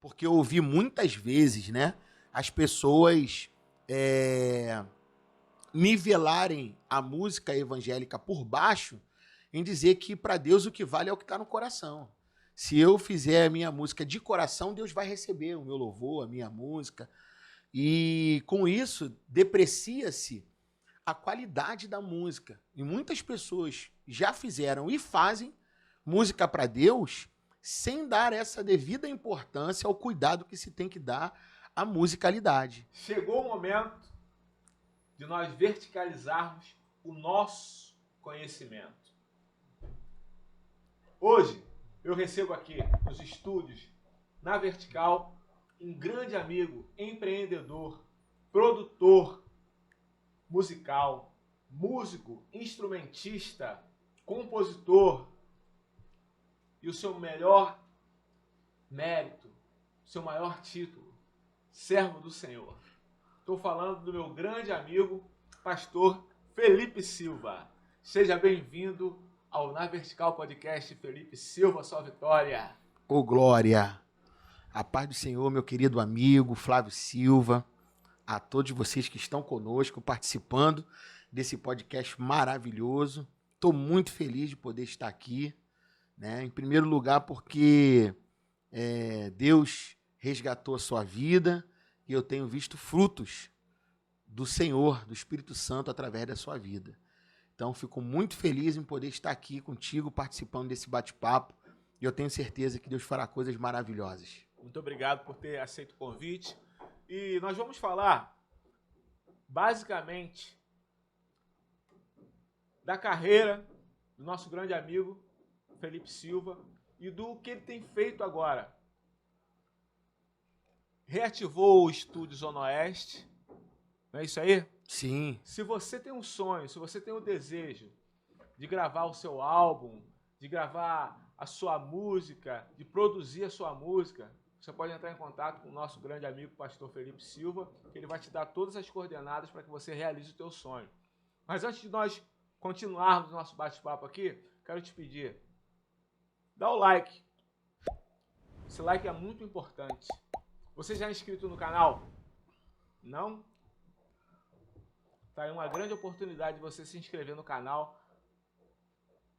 porque eu ouvi muitas vezes, né, as pessoas nivelarem a música evangélica por baixo em dizer que para Deus o que vale é o que está no coração. Se eu fizer a minha música de coração, Deus vai receber o meu louvor, a minha música. E com isso, deprecia-se a qualidade da música. E muitas pessoas já fizeram e fazem música para Deus sem dar essa devida importância ao cuidado que se tem que dar à musicalidade. Chegou o momento de nós verticalizarmos o nosso conhecimento. Hoje, eu recebo aqui nos estúdios, na Vertical, um grande amigo, empreendedor, produtor musical, músico, instrumentista, compositor, e o seu melhor mérito, seu maior título, servo do Senhor. Estou falando do meu grande amigo, pastor Felipe Silva. Seja bem-vindo ao Na Vertical Podcast. Felipe Silva, sua vitória. Ô glória! A paz do Senhor, meu querido amigo Flávio Silva, a todos vocês que estão conosco, participando desse podcast maravilhoso. Estou muito feliz de poder estar aqui, né? Em primeiro lugar porque Deus resgatou a sua vida e eu tenho visto frutos do Senhor, do Espírito Santo, através da sua vida. Então, fico muito feliz em poder estar aqui contigo, participando desse bate-papo, e eu tenho certeza que Deus fará coisas maravilhosas. Muito obrigado por ter aceito o convite. E nós vamos falar, basicamente, da carreira do nosso grande amigo Felipe Silva e do que ele tem feito agora. Reativou o Estúdio Zona Oeste, não é isso aí? Sim. Se você tem um sonho, se você tem um desejo de gravar o seu álbum, de gravar a sua música, de produzir a sua música, você pode entrar em contato com o nosso grande amigo, pastor Felipe Silva, que ele vai te dar todas as coordenadas para que você realize o teu sonho. Mas antes de nós continuarmos o nosso bate-papo aqui, quero te pedir, dá o like. Esse like é muito importante. Você já é inscrito no canal? Não? Tá aí uma grande oportunidade de você se inscrever no canal,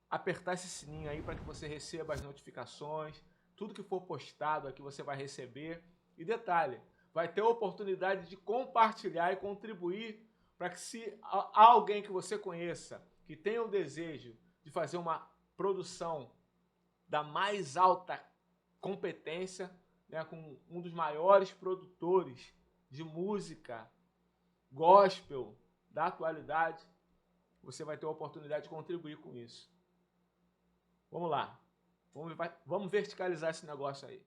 apertar esse sininho aí para que você receba as notificações, tudo que for postado aqui você vai receber. E detalhe, vai ter a oportunidade de compartilhar e contribuir para que se há alguém que você conheça que tenha o desejo de fazer uma produção da mais alta competência, né, com um dos maiores produtores de música gospel da atualidade, você vai ter a oportunidade de contribuir com isso. Vamos lá. Vamos verticalizar esse negócio aí.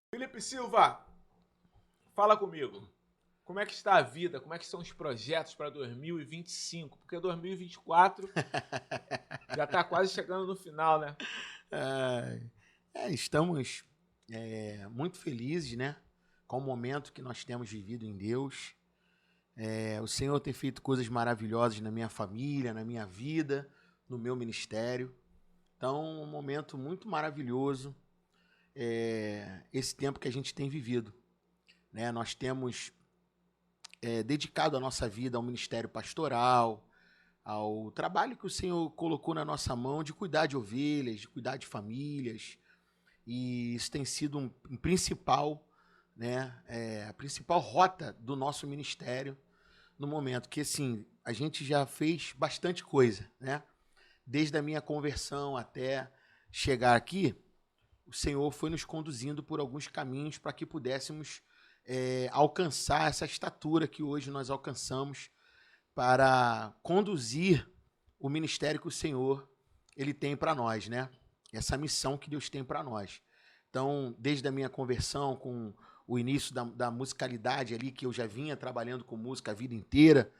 Felipe Silva, fala comigo. Como é que está a vida? Como é que são os projetos para 2025? Porque 2024 já está quase chegando no final, né? Estamos muito felizes, né, com o momento que nós temos vivido em Deus. O Senhor tem feito coisas maravilhosas na minha família, na minha vida, no meu ministério. Então, um momento muito maravilhoso, esse tempo que a gente tem vivido, né? Nós temos dedicado a nossa vida ao ministério pastoral, ao trabalho que o Senhor colocou na nossa mão de cuidar de ovelhas, de cuidar de famílias, e isso tem sido um principal, né, a principal rota do nosso ministério no momento, que assim, a gente já fez bastante coisa, né? Desde a minha conversão até chegar aqui, o Senhor foi nos conduzindo por alguns caminhos para que pudéssemos alcançar essa estatura que hoje nós alcançamos para conduzir o ministério que o Senhor ele tem para nós, né? Essa missão que Deus tem para nós. Então, desde a minha conversão, com o início da musicalidade ali, que eu já vinha trabalhando com música a vida inteira,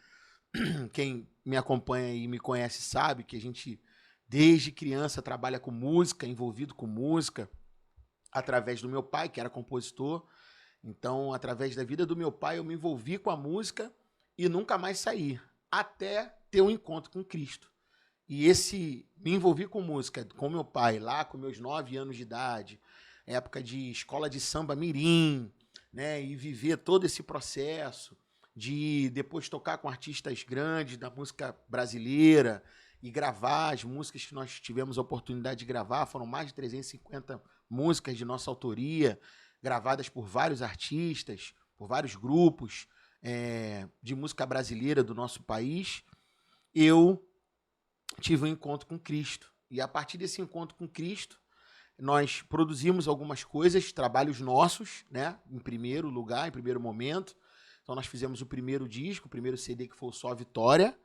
quem me acompanha e me conhece sabe que a gente, desde criança, trabalha com música, envolvido com música, através do meu pai, que era compositor, Então, através da vida do meu pai, eu me envolvi com a música e nunca mais saí, até ter um encontro com Cristo. E me envolvi com música com meu pai, lá com meus 9 anos de idade, época de escola de samba mirim, né? E viver todo esse processo de depois tocar com artistas grandes da música brasileira e gravar as músicas que nós tivemos a oportunidade de gravar. Foram mais de 350 músicas de nossa autoria, gravadas por vários artistas, por vários grupos de música brasileira do nosso país. Eu tive um encontro com Cristo. E a partir desse encontro com Cristo, nós produzimos algumas coisas, trabalhos nossos, né? Em primeiro lugar, em primeiro momento. Então nós fizemos o primeiro disco, o primeiro CD, que foi o Só Vitória.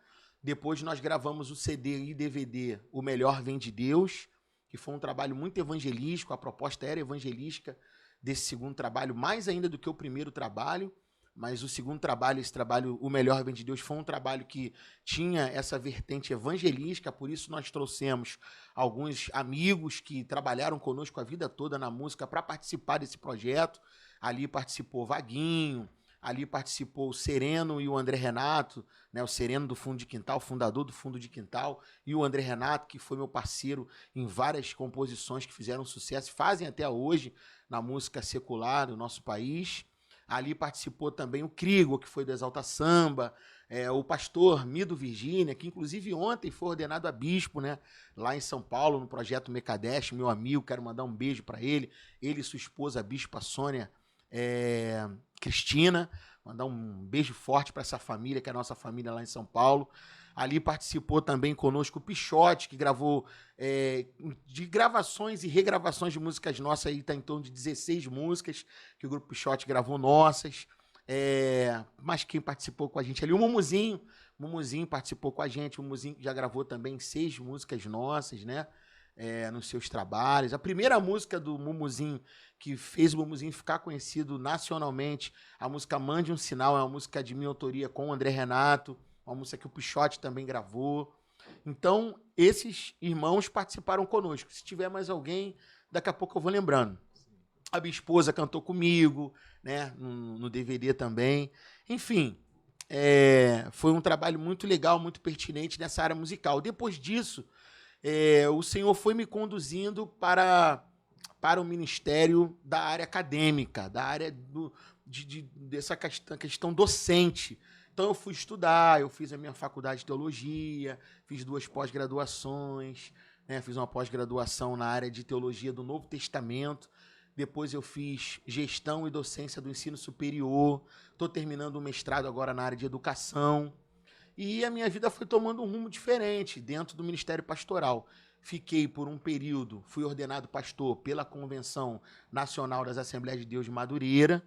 Depois nós gravamos o CD e DVD O Melhor Vem de Deus, que foi um trabalho muito evangelístico. A proposta era evangelística desse segundo trabalho, mais ainda do que o primeiro trabalho. Mas o segundo trabalho, esse trabalho, O Melhor Vem de Deus, foi um trabalho que tinha essa vertente evangelística, por isso nós trouxemos alguns amigos que trabalharam conosco a vida toda na música para participar desse projeto. Ali participou Vaguinho, ali participou o Sereno e o André Renato, né? O Sereno do Fundo de Quintal, fundador do Fundo de Quintal, e o André Renato, que foi meu parceiro em várias composições que fizeram sucesso, fazem até hoje na música secular do nosso país. Ali participou também o Crigo, que foi do Exalta Samba, o pastor Mido Virgínia, que inclusive ontem foi ordenado a bispo, né, lá em São Paulo, no projeto Mecadesh, meu amigo, quero mandar um beijo para ele e sua esposa, a bispa Sônia Cristina, mandar um beijo forte para essa família, que é a nossa família lá em São Paulo. Ali participou também conosco o Pichote, que gravou de gravações e regravações de músicas nossas, aí tá em torno de 16 músicas que o Grupo Pichote gravou nossas. Mas quem participou com a gente ali, o Mumuzinho participou com a gente, o Mumuzinho já gravou também 6 músicas nossas, né? Nos seus trabalhos. A primeira música do Mumuzinho, que fez o Mumuzinho ficar conhecido nacionalmente, a música Mande um Sinal, é uma música de minha autoria com o André Renato, uma música que o Pichote também gravou. Então, esses irmãos participaram conosco. Se tiver mais alguém, daqui a pouco eu vou lembrando. A minha esposa cantou comigo, né, no DVD também. Enfim, foi um trabalho muito legal, muito pertinente nessa área musical. Depois disso, o Senhor foi me conduzindo para o ministério da área acadêmica, da área dessa questão docente. Então eu fui estudar, eu fiz a minha faculdade de teologia, fiz 2 pós-graduações, né? Fiz uma pós-graduação na área de teologia do Novo Testamento, depois eu fiz gestão e docência do ensino superior, estou terminando um mestrado agora na área de educação, e a minha vida foi tomando um rumo diferente dentro do Ministério Pastoral. Fiquei por um período, fui ordenado pastor pela Convenção Nacional das Assembleias de Deus de Madureira,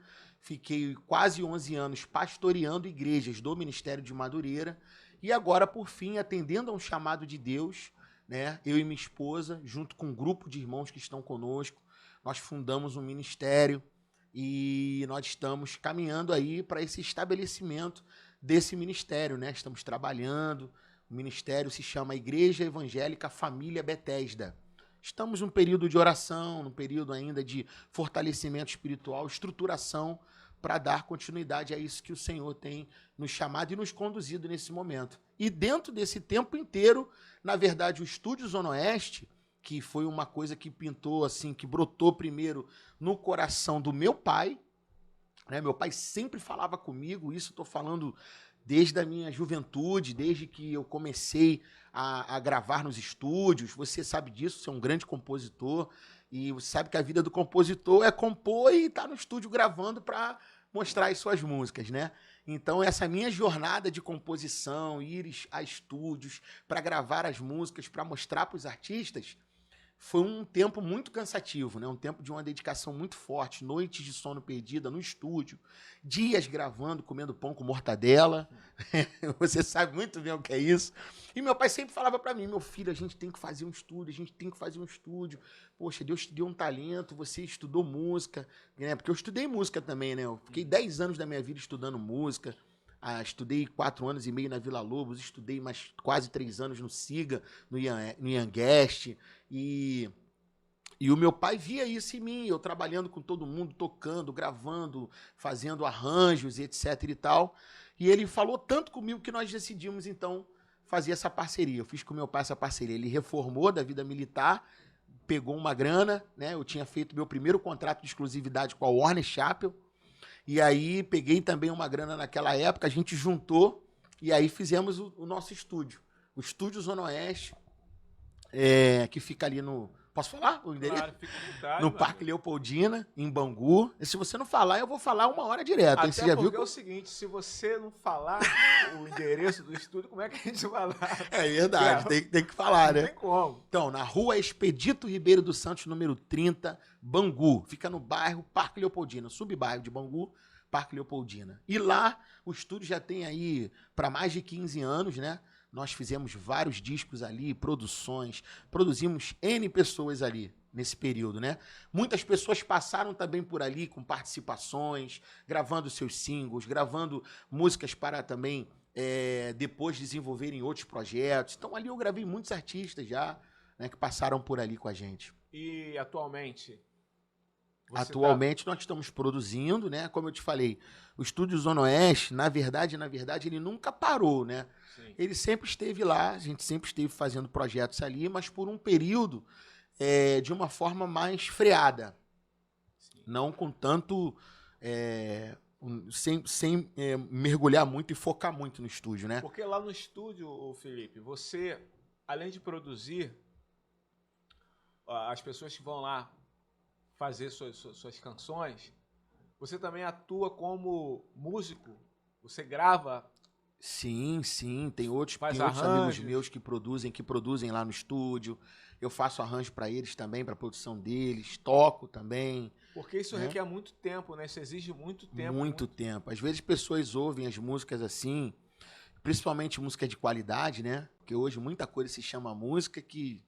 fiquei quase 11 anos pastoreando igrejas do Ministério de Madureira e agora, por fim, atendendo a um chamado de Deus, né, eu e minha esposa, junto com um grupo de irmãos que estão conosco, nós fundamos um ministério e nós estamos caminhando aí para esse estabelecimento desse ministério, né? Estamos trabalhando, o ministério se chama Igreja Evangélica Família Betesda. Estamos num período de oração, num período ainda de fortalecimento espiritual, estruturação para dar continuidade a isso que o Senhor tem nos chamado e nos conduzido nesse momento. E dentro desse tempo inteiro, na verdade, o Estúdio Zona Oeste, que foi uma coisa que pintou, assim, que brotou primeiro no coração do meu pai, né? Meu pai sempre falava comigo, isso estou falando desde a minha juventude, desde que eu comecei a gravar nos estúdios. Você sabe disso, você é um grande compositor, e você sabe que a vida do compositor é compor e estar no estúdio gravando para mostrar as suas músicas, né? Então, essa minha jornada de composição, ir a estúdios para gravar as músicas, para mostrar para os artistas, foi um tempo muito cansativo, né? Um tempo de uma dedicação muito forte, noites de sono perdida no estúdio, dias gravando, comendo pão com mortadela. Você sabe muito bem o que é isso. E meu pai sempre falava para mim, meu filho, a gente tem que fazer um estúdio, a gente tem que fazer um estúdio. Poxa, Deus te deu um talento, você estudou música, né? Porque eu estudei música também, né? Eu fiquei 10 anos da minha vida estudando música. Estudei 4 anos e meio na Vila Lobos, estudei mais quase 3 anos no SIGA, no Ian Guest, e E o meu pai via isso em mim, eu trabalhando com todo mundo, tocando, gravando, fazendo arranjos e etc e tal. E ele falou tanto comigo que nós decidimos, então, fazer essa parceria. Eu fiz com o meu pai essa parceria. Ele reformou da vida militar, pegou uma grana, né? Eu tinha feito meu primeiro contrato de exclusividade com a Warner Chappell. E aí peguei também uma grana naquela época, a gente juntou e aí fizemos o nosso estúdio. O Estúdio Zona Oeste, que fica ali no... Posso falar o endereço? Claro, fica à vontade, No mano. Parque Leopoldina, em Bangu. E se você não falar, eu vou falar 1 hora direto. Aí você Até já porque viu que... é o seguinte, se você não falar o endereço do estúdio, como é que a gente vai lá? É verdade, Grava? tem que falar, Não né? tem como. Então, na rua Expedito Ribeiro dos Santos, número 30, Bangu. Fica no bairro Parque Leopoldina, subbairro de Bangu, Parque Leopoldina. E lá, o estúdio já tem aí para mais de 15 anos, né? Nós fizemos vários discos ali, produções, produzimos N pessoas ali nesse período, né? Muitas pessoas passaram também por ali com participações, gravando seus singles, gravando músicas para também depois desenvolverem outros projetos. Então ali eu gravei muitos artistas já, né, que passaram por ali com a gente. E atualmente? Atualmente nós estamos produzindo, né? Como eu te falei, o Estúdio Zona Oeste, na verdade, ele nunca parou, né? Sim. Ele sempre esteve lá, a gente sempre esteve fazendo projetos ali, mas por um período de uma forma mais freada. Sim. Não com tanto... sem mergulhar muito e focar muito no estúdio, né? Porque lá no estúdio, ô Felipe, você, além de produzir, as pessoas que vão lá fazer suas canções, você também atua como músico, você grava. Sim, tem outros Arranjos. amigos meus que produzem lá no estúdio. Eu faço arranjo para eles também, para a produção deles, toco também. Porque isso né? requer muito tempo, né? Isso exige muito tempo. Muito tempo. Às vezes pessoas ouvem as músicas assim, principalmente música de qualidade, né? Porque hoje muita coisa se chama música que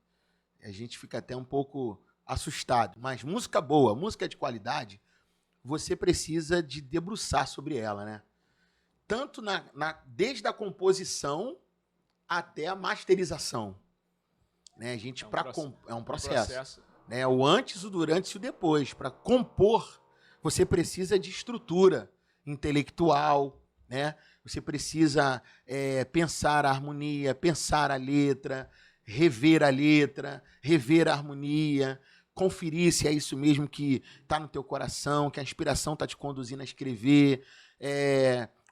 a gente fica até um pouco assustado. Mas música boa, música de qualidade, você precisa de debruçar sobre ela, né? Tanto desde a composição até a masterização. Né? A gente é um processo. Né? O antes, o durante e o depois. Para compor, você precisa de estrutura intelectual, né? Você precisa pensar a harmonia, pensar a letra, rever a harmonia, conferir se é isso mesmo que está no teu coração, que a inspiração está te conduzindo a escrever,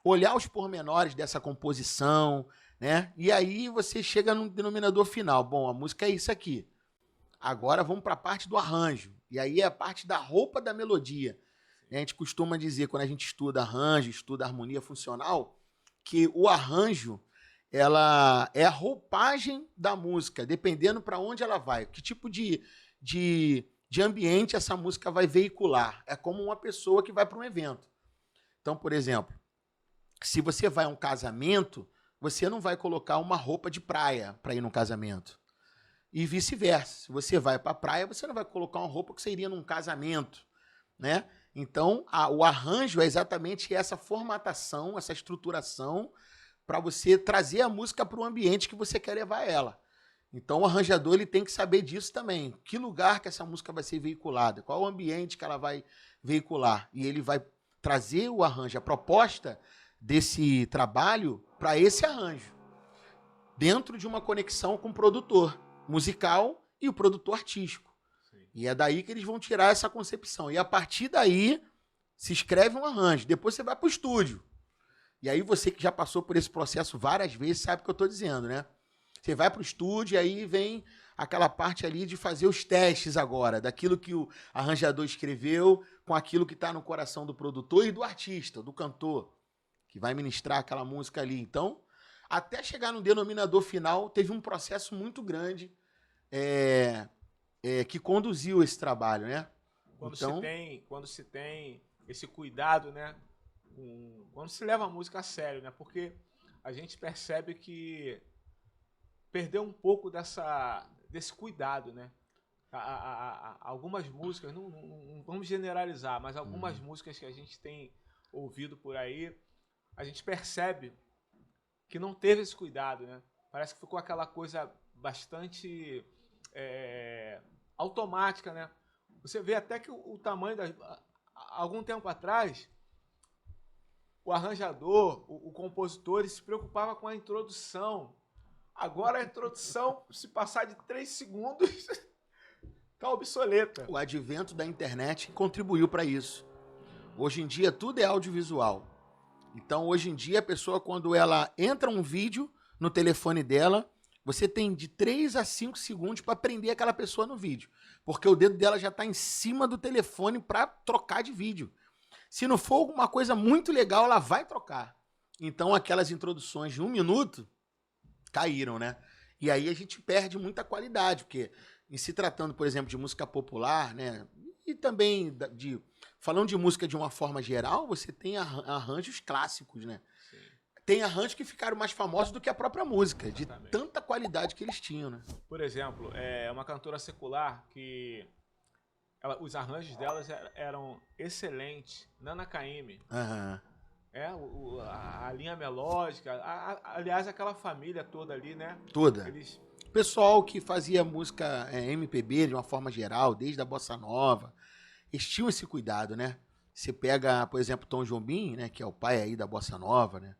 olhar os pormenores dessa composição, né? E aí você chega num denominador final. Bom, a música é isso aqui. Agora vamos para a parte do arranjo. E aí é a parte da roupa da melodia. A gente costuma dizer, quando a gente estuda arranjo, estuda harmonia funcional, que o arranjo ela é a roupagem da música, dependendo para onde ela vai. Que tipo de ambiente essa música vai veicular. É como uma pessoa que vai para um evento. Então, por exemplo, se você vai a um casamento, você não vai colocar uma roupa de praia para ir num casamento. E vice-versa. Se você vai para a praia, você não vai colocar uma roupa que você iria num casamento, né? Então, o arranjo é exatamente essa formatação, essa estruturação para você trazer a música para o ambiente que você quer levar ela. Então, o arranjador ele tem que saber disso também. Que lugar que essa música vai ser veiculada, qual o ambiente que ela vai veicular. E ele vai trazer o arranjo, a proposta desse trabalho para esse arranjo, dentro de uma conexão com o produtor musical e o produtor artístico. Sim. E é daí que eles vão tirar essa concepção. E a partir daí se escreve um arranjo. Depois você vai para o estúdio. E aí você que já passou por esse processo várias vezes sabe o que eu estou dizendo, né? Você vai para o estúdio e aí vem aquela parte ali de fazer os testes agora, daquilo que o arranjador escreveu com aquilo que está no coração do produtor e do artista, do cantor, que vai ministrar aquela música ali. Então, até chegar no denominador final, teve um processo muito grande que conduziu esse trabalho, né? Quando se tem esse cuidado, né? Quando se leva a música a sério, né? Porque a gente percebe que perdeu um pouco desse cuidado, né? Algumas músicas, não vamos generalizar, mas algumas músicas que a gente tem ouvido por aí, a gente percebe que não teve esse cuidado, né? Parece que ficou aquela coisa bastante automática, né? Você vê até que o tamanho algum tempo atrás, o arranjador, o compositor, ele se preocupava com a introdução. Agora a introdução, se passar de 3 segundos, tá obsoleta. O advento da internet contribuiu para isso. Hoje em dia tudo é audiovisual. Então hoje em dia a pessoa, quando ela entra um vídeo no telefone dela, você tem de 3 a 5 segundos para prender aquela pessoa no vídeo. Porque o dedo dela já está em cima do telefone para trocar de vídeo. Se não for alguma coisa muito legal, ela vai trocar. Então aquelas introduções de 1 minuto caíram, né? E aí a gente perde muita qualidade, porque em se tratando, por exemplo, de música popular, né? E também falando de música de uma forma geral, você tem arranjos clássicos, né? Sim. Tem arranjos que ficaram mais famosos do que a própria música, de Exatamente. tanta qualidade que eles tinham, né? Por exemplo, uma cantora secular que os arranjos delas eram excelentes. Nana Caymmi. Aham. A linha melódica, aliás, aquela família toda ali, né? Toda. Eles... O pessoal que fazia música MPB de uma forma geral, desde a bossa nova, eles tinham esse cuidado, né? Você pega, por exemplo, Tom Jobim, né, que é o pai aí da bossa nova, né?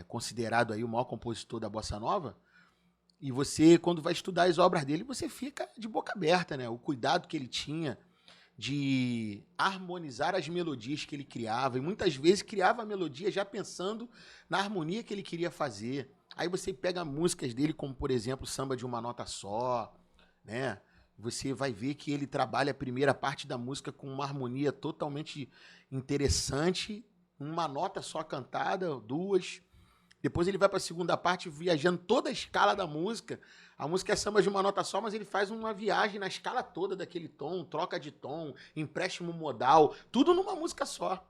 Considerado aí o maior compositor da bossa nova. E você, quando vai estudar as obras dele, você fica de boca aberta, né? O cuidado que ele tinha de harmonizar as melodias que ele criava. E muitas vezes criava a melodia já pensando na harmonia que ele queria fazer. Aí você pega músicas dele, como, por exemplo, Samba de uma Nota Só, né? Você vai ver que ele trabalha a primeira parte da música com uma harmonia totalmente interessante, uma nota só cantada, 2. Depois ele vai para a segunda parte viajando toda a escala da música. A música é samba de uma nota só, mas ele faz uma viagem na escala toda daquele tom, troca de tom, empréstimo modal, tudo numa música só.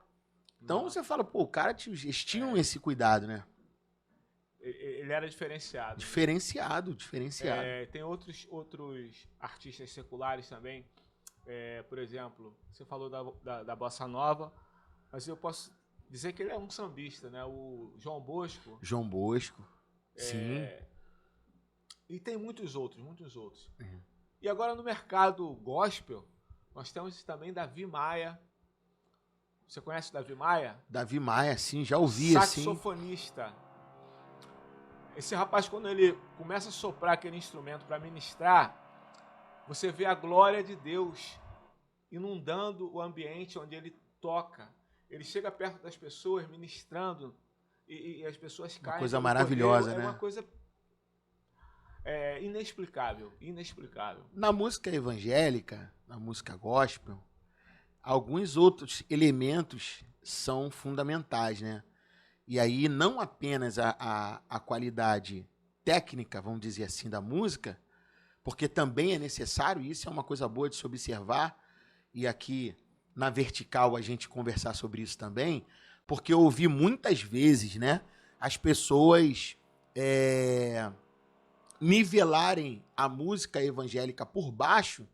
Então você fala, pô, o cara eles tinham esse cuidado, né? Ele era diferenciado. Diferenciado. Tem outros artistas seculares também. Por exemplo, você falou da bossa nova, mas eu posso dizer que ele é um sambista, né? O João Bosco. João Bosco, sim. E tem muitos outros. Uhum. E agora no mercado gospel, nós temos também Davi Maia. Você conhece o Davi Maia? Davi Maia, sim, já ouvi, saxofonista. Assim. Esse rapaz, quando ele começa a soprar aquele instrumento para ministrar, você vê a glória de Deus inundando o ambiente onde ele toca. Ele chega perto das pessoas ministrando e as pessoas caem. Uma coisa maravilhosa, correio, né? É uma coisa inexplicável. Na música evangélica, na música gospel, alguns outros elementos são fundamentais, né? E aí não apenas a qualidade técnica, vamos dizer assim, da música, porque também é necessário, e isso é uma coisa boa de se observar, e aqui na vertical a gente conversar sobre isso também, porque eu ouvi muitas vezes, né, as pessoas nivelarem a música evangélica por baixo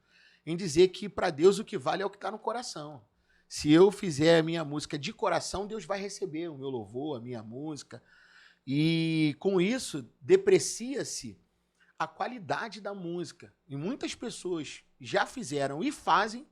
em dizer que para Deus o que vale é o que está no coração. Se eu fizer a minha música de coração, Deus vai receber o meu louvor, a minha música. E com isso, deprecia-se a qualidade da música. E muitas pessoas já fizeram e fazem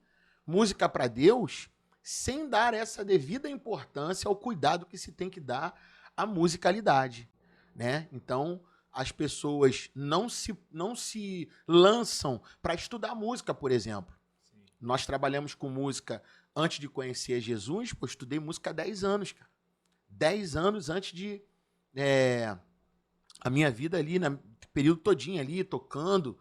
música para Deus sem dar essa devida importância ao cuidado que se tem que dar à musicalidade, né? Então, as pessoas não se lançam para estudar música, por exemplo. Sim. Nós trabalhamos com música antes de conhecer Jesus, eu estudei música há 10 anos, cara. 10 anos antes de... a minha vida ali, no período todinho ali, tocando,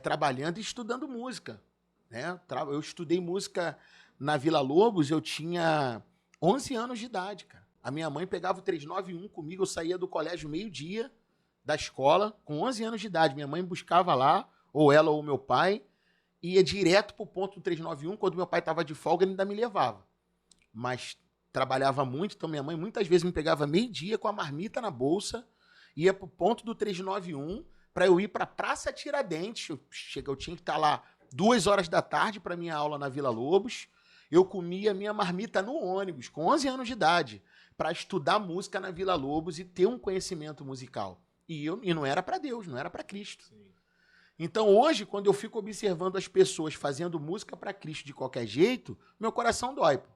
trabalhando e estudando música. Né? Eu estudei música na Vila Lobos, eu tinha 11 anos de idade, cara. A minha mãe pegava o 391 comigo, eu saía do colégio meio-dia da escola, com 11 anos de idade. Minha mãe me buscava lá, ou ela ou meu pai, ia direto pro ponto do 391, quando meu pai estava de folga, ele ainda me levava. Mas trabalhava muito, então minha mãe muitas vezes me pegava meio-dia com a marmita na bolsa, ia pro ponto do 391 para eu ir para Praça Tiradentes. Eu tinha que estar lá 2 horas da tarde para minha aula na Vila Lobos. Eu comia minha marmita no ônibus, com 11 anos de idade, para estudar música na Vila Lobos e ter um conhecimento musical. E não era para Deus, não era para Cristo. Sim. Então hoje, quando eu fico observando as pessoas fazendo música para Cristo de qualquer jeito, meu coração dói, pô.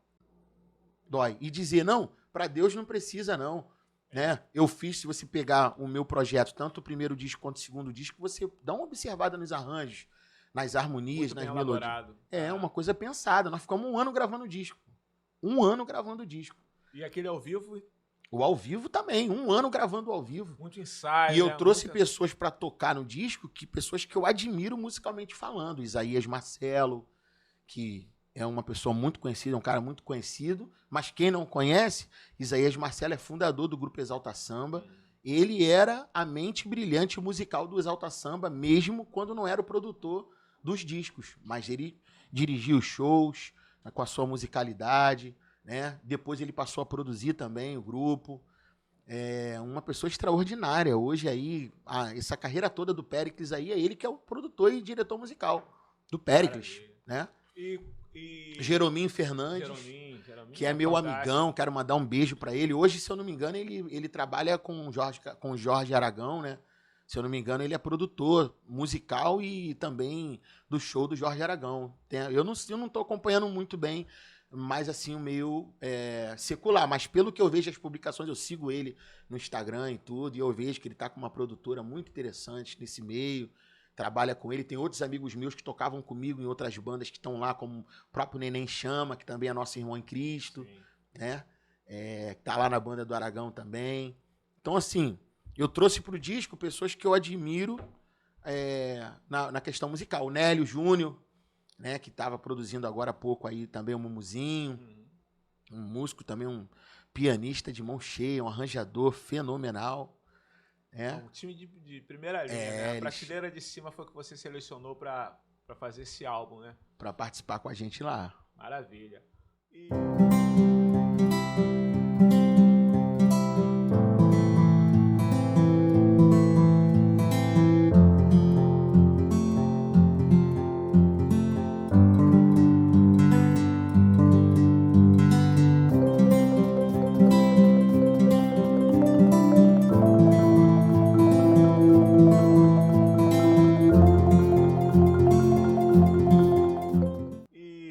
Dói. E dizer, não, para Deus não precisa, não. Né? Eu fiz, se você pegar o meu projeto, tanto o primeiro disco quanto o segundo disco, você dá uma observada nos arranjos, nas harmonias, Muito nas bem melodias. elaborado. É uma coisa pensada. Nós ficamos 1 ano gravando disco. 1 ano gravando disco. E aquele ao vivo, O ao vivo também, 1 ano gravando ao vivo. muito ensaio. E eu né? trouxe pessoas para tocar no disco, pessoas que eu admiro musicalmente falando. Isaías Marcelo, que é uma pessoa muito conhecida, um cara muito conhecido, mas quem não conhece, Isaías Marcelo é fundador do grupo Exalta Samba. Ele era a mente brilhante musical do Exalta Samba, mesmo quando não era o produtor dos discos, mas ele dirigia os shows com a sua musicalidade, né? Depois ele passou a produzir também o grupo. É uma pessoa extraordinária. Hoje aí, essa carreira toda do Péricles aí, é ele que é o produtor e diretor musical do Péricles, né? E Jerominho Fernandes, Jerominho que é meu fantástico. amigão, quero mandar um beijo para ele. Hoje, se eu não me engano, ele trabalha com o Jorge Aragão, né? Se eu não me engano, ele é produtor musical e também do show do Jorge Aragão. Eu não tô acompanhando muito bem, mas assim, o meio secular. Mas pelo que eu vejo as publicações, eu sigo ele no Instagram e tudo, e eu vejo que ele tá com uma produtora muito interessante nesse meio. Trabalha com ele. Tem outros amigos meus que tocavam comigo em outras bandas que estão lá, como o próprio Neném Chama, que também é nosso irmão em Cristo, Sim. né? Tá lá na banda do Aragão também. Então, assim, eu trouxe pro disco pessoas que eu admiro na questão musical. O Nélio Júnior, né? Que estava produzindo agora há pouco aí também o Mumuzinho. Um músico também, um pianista de mão cheia, um arranjador fenomenal. Um time de primeira linha, né? A prateleira de cima foi que você selecionou para fazer esse álbum, né? Para participar com a gente lá. Maravilha. E...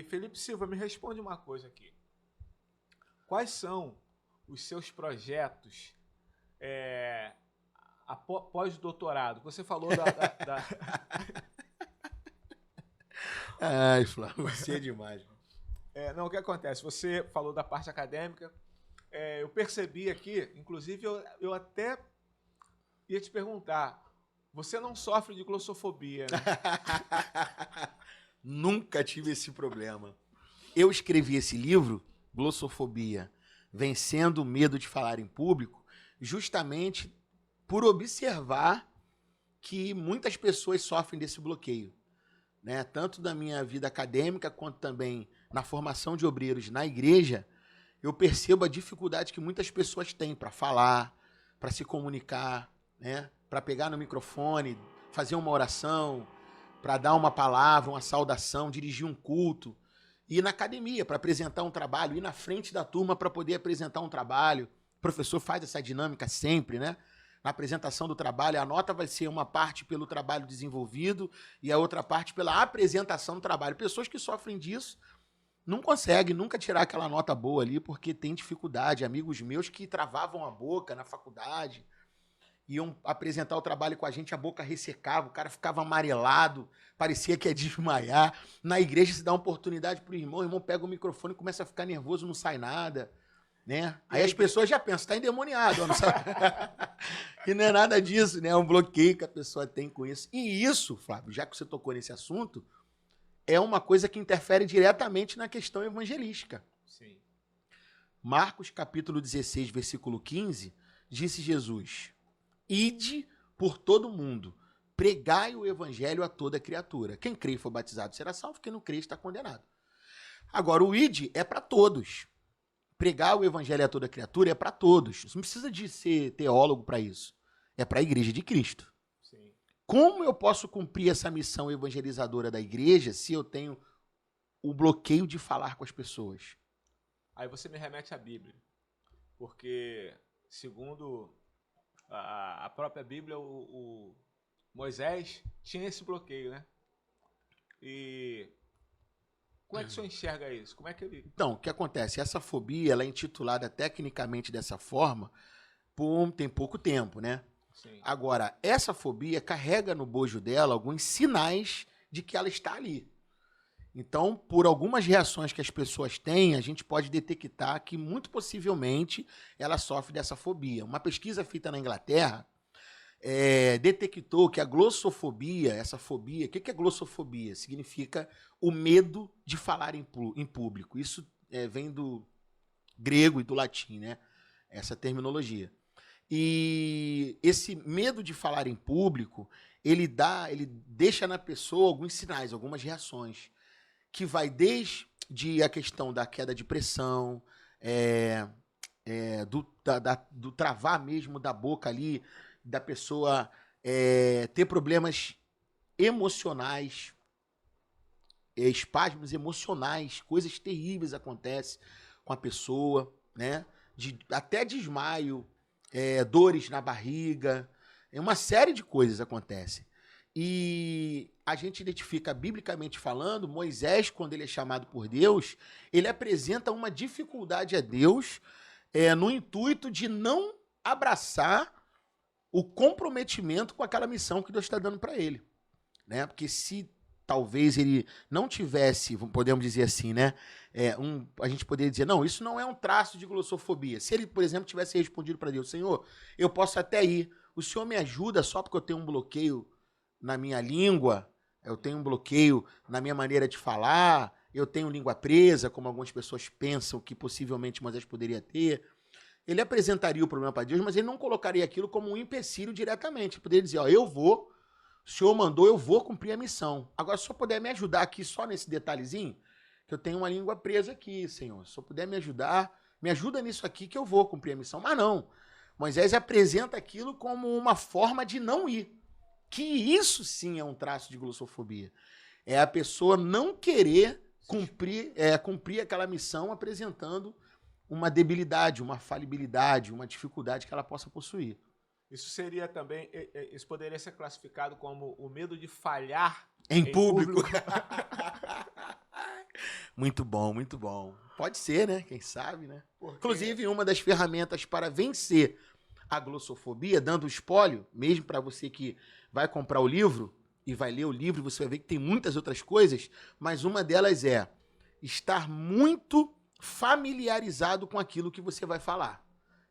Felipe Silva, me responde uma coisa aqui. Quais são os seus projetos após o doutorado? Você falou da... Ai, Flávio, você é demais. Não, o que acontece? Você falou da parte acadêmica. Eu percebi aqui, inclusive eu até ia te perguntar, você não sofre de glossofobia, né? Nunca tive esse problema. Eu escrevi esse livro, Glossofobia, Vencendo o Medo de Falar em Público, justamente por observar que muitas pessoas sofrem desse bloqueio, né? Tanto na minha vida acadêmica, quanto também na formação de obreiros na igreja, eu percebo a dificuldade que muitas pessoas têm para falar, para se comunicar, né? Para pegar no microfone, fazer uma oração, para dar uma palavra, uma saudação, dirigir um culto, ir na academia para apresentar um trabalho, ir na frente da turma para poder apresentar um trabalho. O professor faz essa dinâmica sempre, né? Na apresentação do trabalho, a nota vai ser uma parte pelo trabalho desenvolvido e a outra parte pela apresentação do trabalho. Pessoas que sofrem disso não conseguem nunca tirar aquela nota boa ali porque tem dificuldade. Amigos meus que travavam a boca na faculdade, iam apresentar o trabalho com a gente, a boca ressecava, o cara ficava amarelado, parecia que ia desmaiar. Na igreja se dá uma oportunidade pro irmão, o irmão pega o microfone e começa a ficar nervoso, não sai nada, né? Aí as pessoas já pensam, tá endemoniado, não sabe? E não é nada disso, né? É um bloqueio que a pessoa tem com isso. E isso, Flávio, já que você tocou nesse assunto, é uma coisa que interfere diretamente na questão evangelística. Sim. Marcos capítulo 16, versículo 15, disse Jesus: Ide por todo mundo, pregai o evangelho a toda criatura. Quem crê e for batizado será salvo, quem não crê está condenado. Agora, o ide é para todos. Pregar o evangelho a toda criatura é para todos. Você não precisa de ser teólogo para isso. É para a igreja de Cristo. Sim. Como eu posso cumprir essa missão evangelizadora da igreja se eu tenho o bloqueio de falar com as pessoas? Aí você me remete à Bíblia. Porque, segundo a própria Bíblia, o Moisés tinha esse bloqueio, né? E como é que o senhor enxerga isso? Como é que ele... Então, o que acontece? Essa fobia, ela é intitulada tecnicamente dessa forma tem pouco tempo, né? Sim. Agora, essa fobia carrega no bojo dela alguns sinais de que ela está ali. Então, por algumas reações que as pessoas têm, a gente pode detectar que, muito possivelmente, ela sofre dessa fobia. Uma pesquisa feita na Inglaterra detectou que a glossofobia, essa fobia, o que é glossofobia? Significa o medo de falar em público. Isso vem do grego e do latim, né? Essa terminologia. E esse medo de falar em público, ele deixa na pessoa alguns sinais, algumas reações, que vai desde a questão da queda de pressão, do travar mesmo da boca ali, da pessoa ter problemas emocionais, espasmos emocionais, coisas terríveis acontecem com a pessoa, né? Até desmaio, dores na barriga, uma série de coisas acontecem. E a gente identifica, biblicamente falando, Moisés, quando ele é chamado por Deus, ele apresenta uma dificuldade a Deus no intuito de não abraçar o comprometimento com aquela missão que Deus está dando para ele, né? Porque se talvez ele não tivesse, podemos dizer assim, né? A gente poderia dizer, não, isso não é um traço de glossofobia. Se ele, por exemplo, tivesse respondido para Deus, Senhor, eu posso até ir, o Senhor me ajuda só porque eu tenho um bloqueio na minha língua, eu tenho um bloqueio na minha maneira de falar, eu tenho língua presa, como algumas pessoas pensam que possivelmente Moisés poderia ter. Ele apresentaria o problema para Deus, mas ele não colocaria aquilo como um empecilho diretamente. Ele poderia dizer, ó, o Senhor mandou, eu vou cumprir a missão. Agora, se o Senhor puder me ajudar aqui só nesse detalhezinho, que eu tenho uma língua presa aqui, Senhor. Se o Senhor puder me ajudar, me ajuda nisso aqui que eu vou cumprir a missão. Mas não. Moisés apresenta aquilo como uma forma de não ir. Que isso sim é um traço de glossofobia. É a pessoa não querer cumprir aquela missão apresentando uma debilidade, uma falibilidade, uma dificuldade que ela possa possuir. Isso seria também, isso poderia ser classificado como o medo de falhar em público. Muito bom, muito bom. Pode ser, né? Quem sabe, né? Porque... Inclusive, uma das ferramentas para vencer a glossofobia, dando espólio, mesmo para você que vai comprar o livro e vai ler o livro, você vai ver que tem muitas outras coisas, mas uma delas é estar muito familiarizado com aquilo que você vai falar.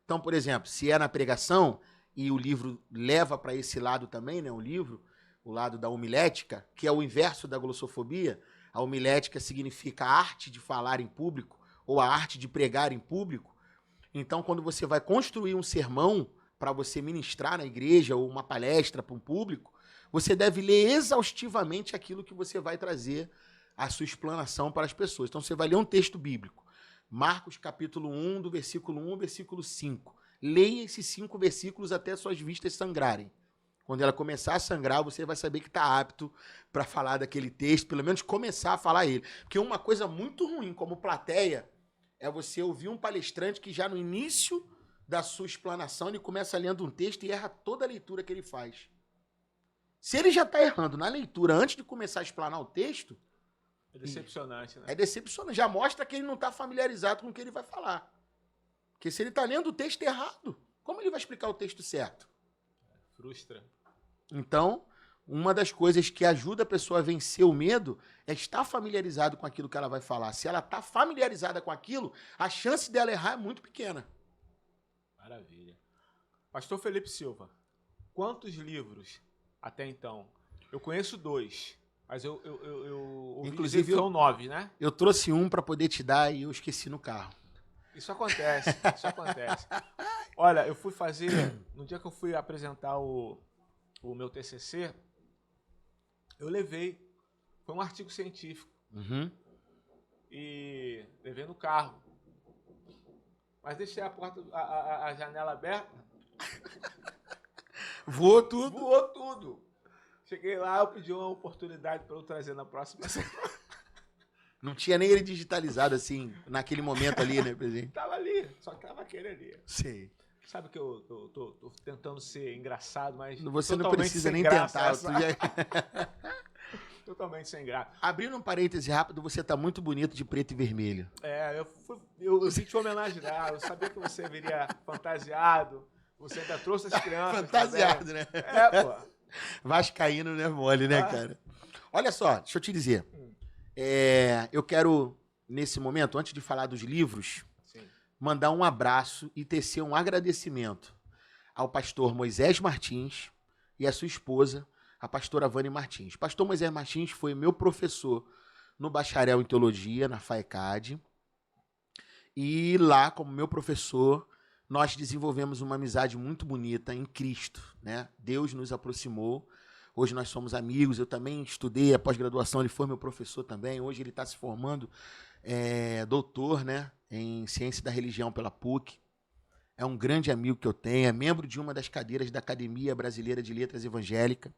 Então, por exemplo, se é na pregação, e o livro leva para esse lado também, né? O lado da homilética, que é o inverso da glossofobia. A homilética significa a arte de falar em público, ou a arte de pregar em público. Então, quando você vai construir um sermão para você ministrar na igreja, ou uma palestra para um público, você deve ler exaustivamente aquilo que você vai trazer, a sua explanação para as pessoas. Então, você vai ler um texto bíblico. Marcos capítulo 1, do versículo 1 ao versículo 5. Leia esses 5 versículos até suas vistas sangrarem. Quando ela começar a sangrar, você vai saber que está apto para falar daquele texto, pelo menos começar a falar ele. Porque uma coisa muito ruim como plateia é você ouvir um palestrante que já no início da sua explanação ele começa lendo um texto e erra toda a leitura que ele faz. Se ele já está errando na leitura antes de começar a explanar o texto... É decepcionante, né? É decepcionante. Já mostra que ele não está familiarizado com o que ele vai falar. Porque se ele está lendo o texto errado, como ele vai explicar o texto certo? Frustra. Então, uma das coisas que ajuda a pessoa a vencer o medo é estar familiarizado com aquilo que ela vai falar. Se ela está familiarizada com aquilo, a chance dela errar é muito pequena. Maravilha. Pastor Felipe Silva, quantos livros até então? Eu conheço 2, mas eu inclusive são 9, né? Eu trouxe um para poder te dar e eu esqueci no carro. Isso acontece, isso acontece. Olha, eu fui fazer, no dia que eu fui apresentar o meu TCC, eu levei, foi um artigo científico, e levei no carro, mas deixei a janela aberta. Voou tudo. Voou tudo. Cheguei lá, eu pedi uma oportunidade para eu trazer na próxima semana. Não tinha nem ele digitalizado assim, naquele momento ali, né, presidente? Tava ali, só que tava aquele ali. Sei. Sabe que eu tô tentando ser engraçado, mas Você não totalmente precisa sem nem graça, tentar. sabe? Já... Totalmente sem graça. Abrindo um parêntese rápido, você tá muito bonito de preto e vermelho. Eu vim te homenagear, eu sabia que você viria fantasiado, você ainda trouxe as crianças. Fantasiado, também. né? Pô. Vascaíno não é mole, né, cara? Olha só, deixa eu te dizer. Eu quero, nesse momento, antes de falar dos livros, mandar um abraço e tecer um agradecimento ao pastor Moisés Martins e à sua esposa, a pastora Vânia Martins. Pastor Moisés Martins foi meu professor no bacharel em teologia, na FAECAD. E lá, como meu professor, nós desenvolvemos uma amizade muito bonita em Cristo, né? Deus nos aproximou. Hoje nós somos amigos. Eu também estudei a pós-graduação, ele foi meu professor também. Hoje ele está se formando doutor, né, em ciência da religião pela PUC. É um grande amigo que eu tenho, é membro de uma das cadeiras da Academia Brasileira de Letras Evangélicas.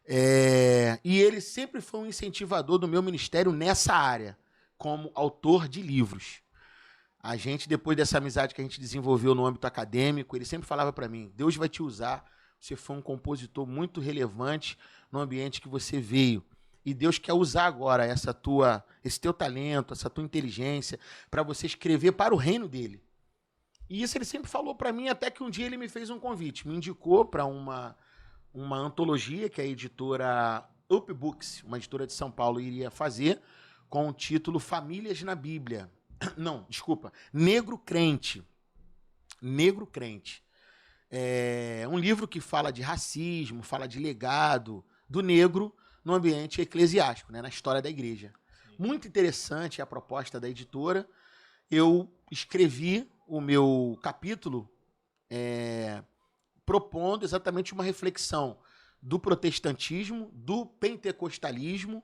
E ele sempre foi um incentivador do meu ministério nessa área, como autor de livros. A gente, depois dessa amizade que a gente desenvolveu no âmbito acadêmico, ele sempre falava para mim, Deus vai te usar, você foi um compositor muito relevante no ambiente que você veio. E Deus quer usar agora esse teu talento, essa tua inteligência, para você escrever para o reino dele. E isso ele sempre falou para mim, até que um dia ele me fez um convite, me indicou para uma antologia que a editora Up Books, uma editora de São Paulo, iria fazer, com o título Famílias na Bíblia. Não, desculpa, Negro Crente. Negro Crente. É um livro que fala de racismo, fala de legado do negro no ambiente eclesiástico, né, na história da igreja. Sim. Muito interessante a proposta da editora. Eu escrevi o meu capítulo propondo exatamente uma reflexão do protestantismo, do pentecostalismo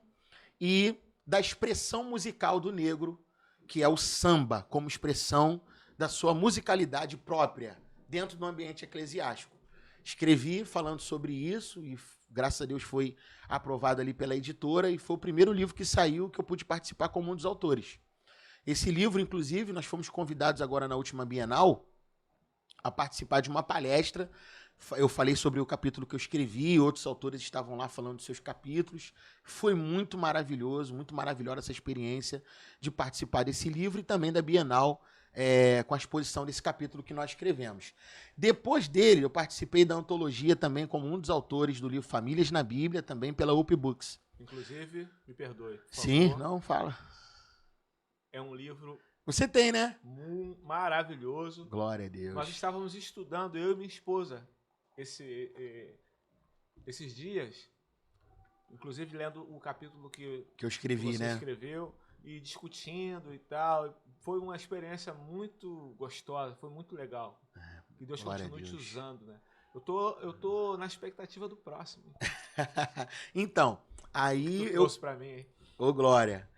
e da expressão musical do negro, que é o samba, como expressão da sua musicalidade própria dentro do ambiente eclesiástico. Escrevi falando sobre isso e, graças a Deus, foi aprovado ali pela editora e foi o primeiro livro que saiu que eu pude participar como um dos autores. Esse livro, inclusive, nós fomos convidados agora na última Bienal a participar de uma palestra. Eu falei sobre o capítulo que eu escrevi, outros autores estavam lá falando dos seus capítulos. Foi muito maravilhoso, muito maravilhosa essa experiência de participar desse livro e também da Bienal com a exposição desse capítulo que nós escrevemos. Depois dele, eu participei da antologia também como um dos autores do livro Famílias na Bíblia, também pela Up Books. Inclusive, me perdoe. Sim, favor. Não, fala. É um livro... Você tem, né? Maravilhoso. Glória a Deus. Nós estávamos estudando, eu e minha esposa, esses dias, inclusive lendo o capítulo que eu escrevi, que você escreveu, e discutindo e tal. Foi uma experiência muito gostosa, foi muito legal. Que Deus continue te usando, né? Eu tô na expectativa do próximo. Então, aí tu trouxe pra mim, hein? Ô, Glória.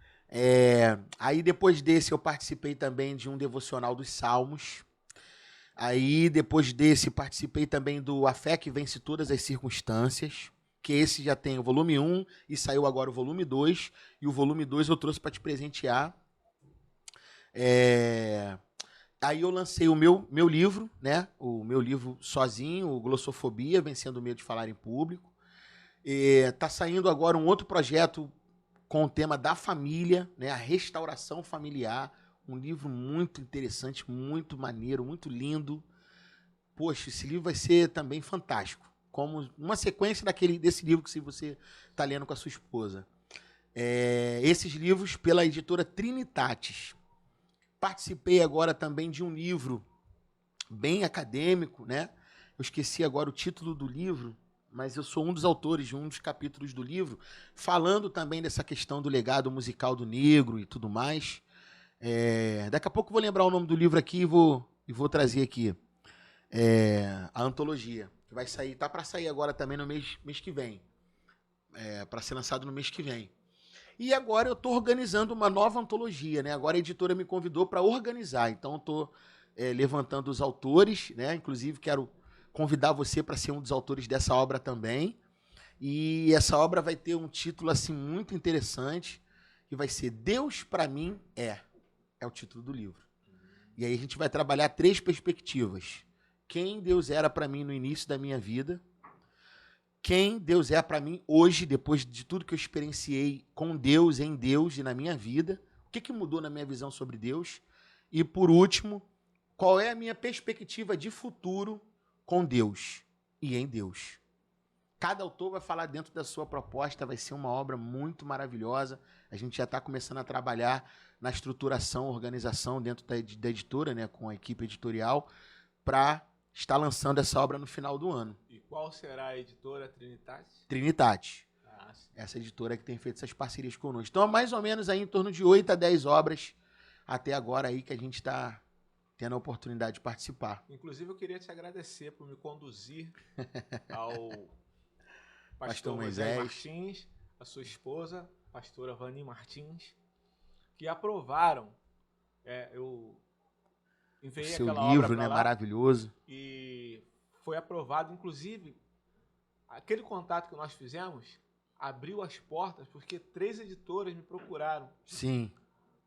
Aí depois desse eu participei também de um devocional dos Salmos. Aí depois desse participei também do A Fé que Vence Todas as Circunstâncias, que esse já tem o volume 1 e saiu agora o volume 2, e o volume 2 eu trouxe para te presentear. Aí eu lancei o meu livro, né? O meu livro sozinho, o Glossofobia, Vencendo o Medo de Falar em Público. Tá saindo agora um outro projeto com o tema da família, né? A restauração familiar. Um livro muito interessante, muito maneiro, muito lindo. Poxa, esse livro vai ser também fantástico. Como uma sequência desse livro que você está lendo com a sua esposa. Esses livros pela editora Trinitatis. Participei agora também de um livro bem acadêmico, né? Eu esqueci agora o título do livro, mas eu sou um dos autores de um dos capítulos do livro, falando também dessa questão do legado musical do negro e tudo mais. Daqui a pouco eu vou lembrar o nome do livro aqui e vou trazer aqui a antologia, que vai sair, tá para sair agora também no mês que vem, para ser lançado no mês que vem. E agora eu estou organizando uma nova antologia, né? Agora a editora me convidou para organizar, então eu estou levantando os autores, né? Inclusive quero convidar você para ser um dos autores dessa obra também. E essa obra vai ter um título assim muito interessante, que vai ser Deus para mim é o título do livro. E aí a gente vai trabalhar 3 perspectivas. quem Deus era para mim no início da minha vida, quem Deus é para mim hoje, depois de tudo que eu experienciei com Deus, em Deus e na minha vida, o que mudou na minha visão sobre Deus, e por último, qual é a minha perspectiva de futuro com Deus e em Deus. Cada autor vai falar dentro da sua proposta, vai ser uma obra muito maravilhosa. A gente já está começando a trabalhar na estruturação, organização dentro da editora, né, com a equipe editorial, para estar lançando essa obra no final do ano. E qual será a editora? Trinitate? Trinitate. Essa editora que tem feito essas parcerias conosco. Então, mais ou menos aí em torno de 8 a 10 obras até agora aí que a gente está tendo a oportunidade de participar. Inclusive, eu queria te agradecer por me conduzir ao pastor Moisés Martins, a sua esposa, pastora Vani Martins, que aprovaram. Eu enviei seu aquela livro, obra né, lá, maravilhoso. E foi aprovado. Inclusive, aquele contato que nós fizemos abriu as portas, porque 3 editoras me procuraram. Sim.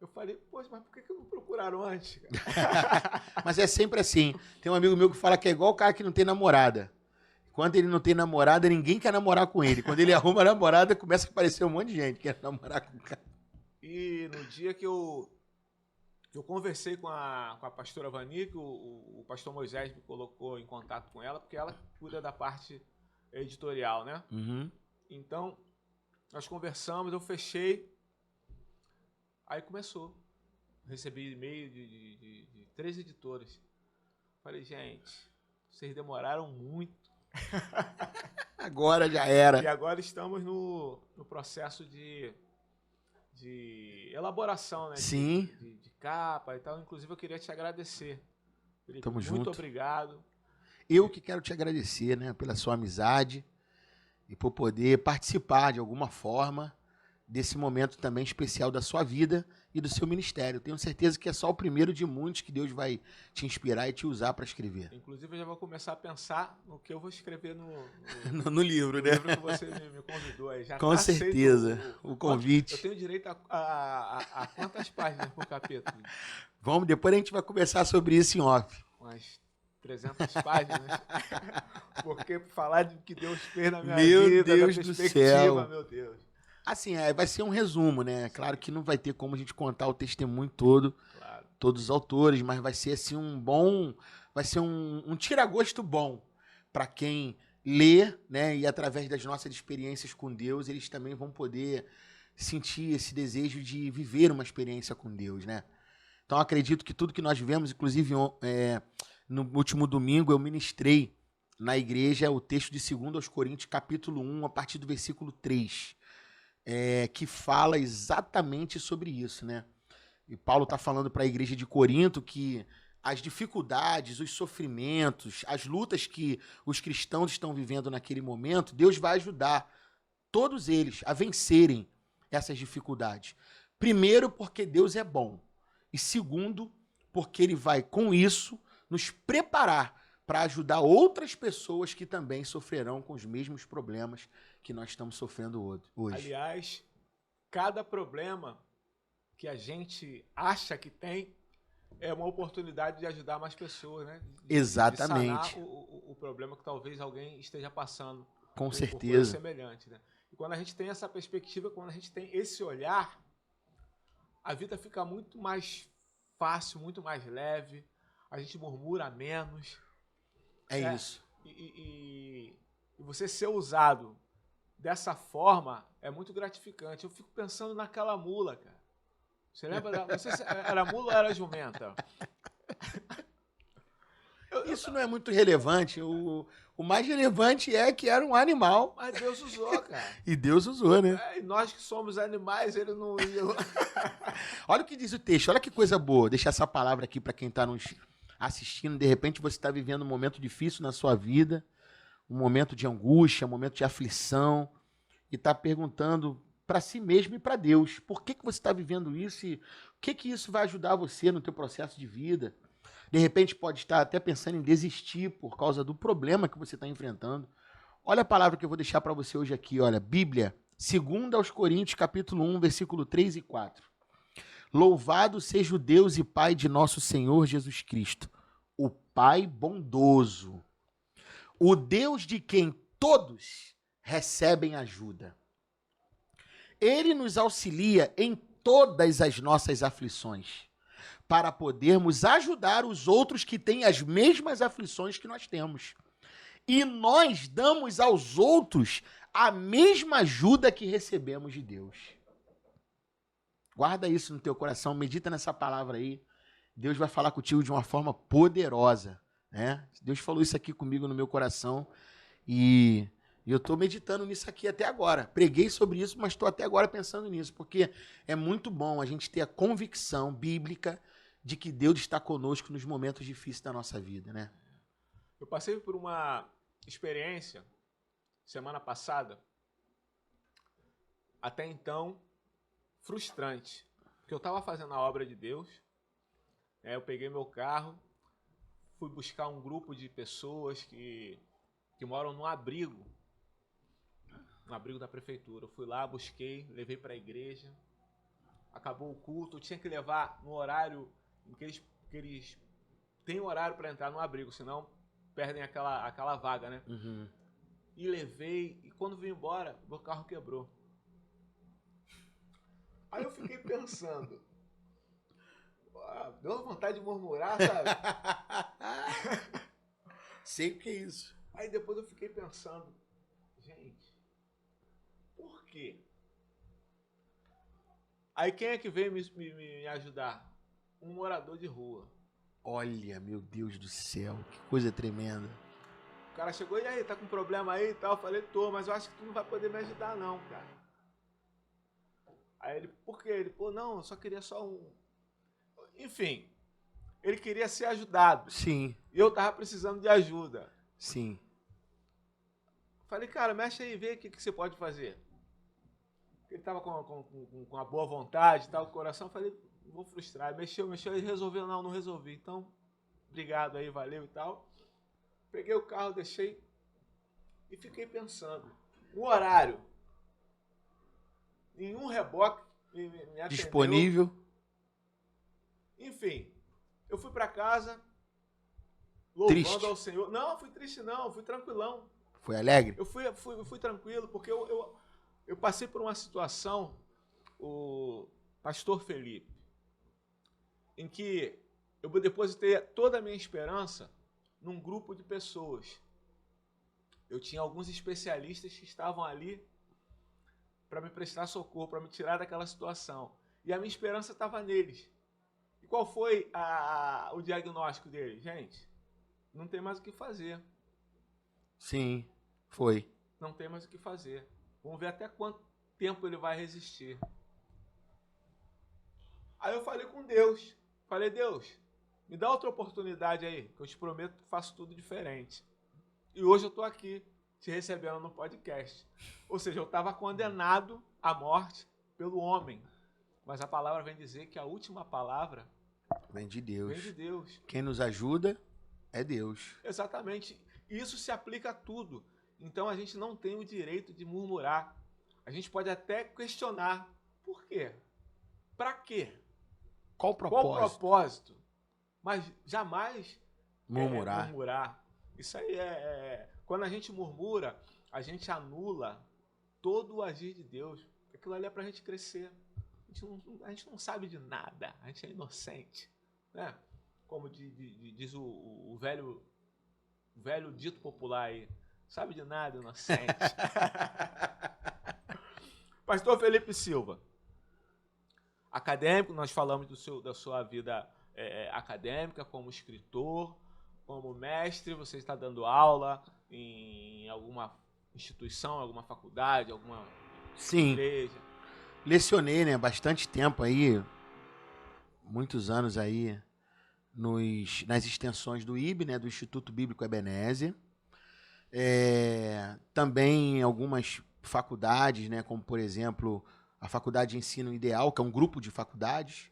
Eu falei, poxa, mas por que não procuraram antes, cara? Mas é sempre assim. Tem um amigo meu que fala que é igual o cara que não tem namorada. Quando ele não tem namorada, ninguém quer namorar com ele. Quando ele arruma a namorada, começa a aparecer um monte de gente que quer namorar com o cara. E no dia que eu conversei com a pastora Vani, que o pastor Moisés me colocou em contato com ela, porque ela cuida da parte editorial, né? Uhum. Então, nós conversamos, eu fechei. Aí começou. Recebi e-mail de 3 editoras. Falei, gente, vocês demoraram muito. Agora já era. E agora estamos no processo de elaboração, né? Sim. De capa e tal. Inclusive, eu queria te agradecer. Felipe, Tamo junto. Muito obrigado. Eu que quero te agradecer, né, pela sua amizade e por poder participar de alguma forma desse momento também especial da sua vida e do seu ministério. Tenho certeza que é só o primeiro de muitos que Deus vai te inspirar e te usar para escrever. Inclusive, eu já vou começar a pensar no que eu vou escrever no livro, no né? livro que você me convidou aí. Já com certeza, o convite. Eu tenho direito a quantas páginas por capítulo? Vamos, depois a gente vai conversar sobre isso em off. Umas 300 páginas. Porque falar de que Deus fez na minha meu vida, Deus da do perspectiva, céu. meu Deus. Assim, vai ser um resumo, né? Claro que não vai ter como a gente contar o testemunho todo, claro, todos os autores, mas vai ser assim vai ser um tira-gosto bom para quem lê, né? E através das nossas experiências com Deus, eles também vão poder sentir esse desejo de viver uma experiência com Deus, né? Então, acredito que tudo que nós vivemos, inclusive no último domingo, eu ministrei na igreja o texto de 2 Coríntios, capítulo 1, a partir do versículo 3. Que fala exatamente sobre isso, né? E Paulo está falando para a igreja de Corinto que as dificuldades, os sofrimentos, as lutas que os cristãos estão vivendo naquele momento, Deus vai ajudar todos eles a vencerem essas dificuldades. Primeiro, porque Deus é bom. E segundo, porque Ele vai, com isso, nos preparar para ajudar outras pessoas que também sofrerão com os mesmos problemas que nós estamos sofrendo hoje. Aliás, cada problema que a gente acha que tem é uma oportunidade de ajudar mais pessoas, né? Exatamente. De sanar o problema que talvez alguém esteja passando. Com certeza. Por coisa semelhante, né? E quando a gente tem essa perspectiva, quando a gente tem esse olhar, a vida fica muito mais fácil, muito mais leve, a gente murmura menos. É isso. E você ser usado dessa forma é muito gratificante. Eu fico pensando naquela mula, cara. Você lembra? Não sei se era mula ou era jumenta. Isso não é muito relevante. O mais relevante é que era um animal. Mas Deus usou, cara. E Deus usou, né? E nós que somos animais, ele não... Olha o que diz o texto. Olha que coisa boa. Deixar essa palavra aqui para quem está nos assistindo. De repente você está vivendo um momento difícil na sua vida, um momento de angústia, um momento de aflição, e está perguntando para si mesmo e para Deus, por que você está vivendo isso e o que isso vai ajudar você no teu processo de vida. De repente pode estar até pensando em desistir por causa do problema que você está enfrentando. Olha a palavra que eu vou deixar para você hoje aqui, olha, Bíblia, 2 Coríntios, capítulo 1, versículo 3 e 4. Louvado seja o Deus e Pai de nosso Senhor Jesus Cristo, o Pai bondoso, o Deus de quem todos recebem ajuda. Ele nos auxilia em todas as nossas aflições, para podermos ajudar os outros que têm as mesmas aflições que nós temos. E nós damos aos outros a mesma ajuda que recebemos de Deus. Guarda isso no teu coração, medita nessa palavra aí. Deus vai falar contigo de uma forma poderosa, né? Deus falou isso aqui comigo no meu coração e eu estou meditando nisso aqui até agora. Preguei sobre isso, mas estou até agora pensando nisso, porque é muito bom a gente ter a convicção bíblica de que Deus está conosco nos momentos difíceis da nossa vida, né? Eu passei por uma experiência semana passada, até então frustrante, porque eu estava fazendo a obra de Deus, né? Eu peguei meu carro, fui buscar um grupo de pessoas que moram no abrigo da prefeitura. Eu fui lá, busquei, levei para a igreja, acabou o culto, eu tinha que levar no horário em que eles têm horário para entrar no abrigo, senão perdem aquela vaga, né? Uhum. E levei, e quando vim embora, meu carro quebrou. Aí eu fiquei pensando, deu vontade de murmurar, sabe? Sei o que é isso. Aí depois eu fiquei pensando, gente, por quê? Aí quem é que veio me ajudar? Um morador de rua. Olha, meu Deus do céu, que coisa tremenda. O cara chegou, e aí, tá com problema aí e tal? Eu falei, tô, mas eu acho que tu não vai poder me ajudar não, cara. Aí ele, por quê? Ele, pô, não, eu só queria só um... Enfim, ele queria ser ajudado. Sim. E eu tava precisando de ajuda. Sim. Falei, cara, mexe aí e vê o que você pode fazer. Ele tava com a boa vontade e tal, com o coração. Falei, não vou frustrar. Mexeu, ele resolveu, não resolvi. Então, obrigado aí, valeu e tal. Peguei o carro, deixei e fiquei pensando. Um horário. Nenhum reboque me atendeu. Disponível. Enfim, eu fui pra casa louvando Triste. ao Senhor. Não, fui triste não, fui tranquilão. Foi alegre? Eu fui tranquilo, porque eu passei por uma situação, o pastor Felipe, em que eu depositei toda a minha esperança num grupo de pessoas. Eu tinha alguns especialistas que estavam ali para me prestar socorro, para me tirar daquela situação. E a minha esperança estava neles. E qual foi o diagnóstico deles? Gente, não tem mais o que fazer. Sim, foi. Não tem mais o que fazer. Vamos ver até quanto tempo ele vai resistir. Aí eu falei com Deus. Falei, Deus, me dá outra oportunidade aí, que eu te prometo que faço tudo diferente. E hoje eu estou aqui, te recebendo no podcast. Ou seja, eu estava condenado à morte pelo homem. Mas a palavra vem dizer que a última palavra vem de Deus. Vem de Deus. Quem nos ajuda é Deus. Exatamente. Isso se aplica a tudo. Então a gente não tem o direito de murmurar. A gente pode até questionar. Por quê? Para quê? Qual o propósito? Qual o propósito? Mas jamais murmurar. Isso aí quando a gente murmura, a gente anula todo o agir de Deus. Aquilo ali é para a gente crescer. A gente não sabe de nada. A gente é inocente. Né? Como diz o velho dito popular aí. Sabe de nada, inocente. Pastor Felipe Silva. Acadêmico, nós falamos da sua vida acadêmica, como escritor, como mestre. Você está dando aula em alguma instituição, alguma faculdade, alguma igreja? Lecionei, né, bastante tempo aí, muitos anos aí, nas extensões do IB, né, do Instituto Bíblico Ebenezer. Também em algumas faculdades, né, como, por exemplo, a Faculdade de Ensino Ideal, que é um grupo de faculdades.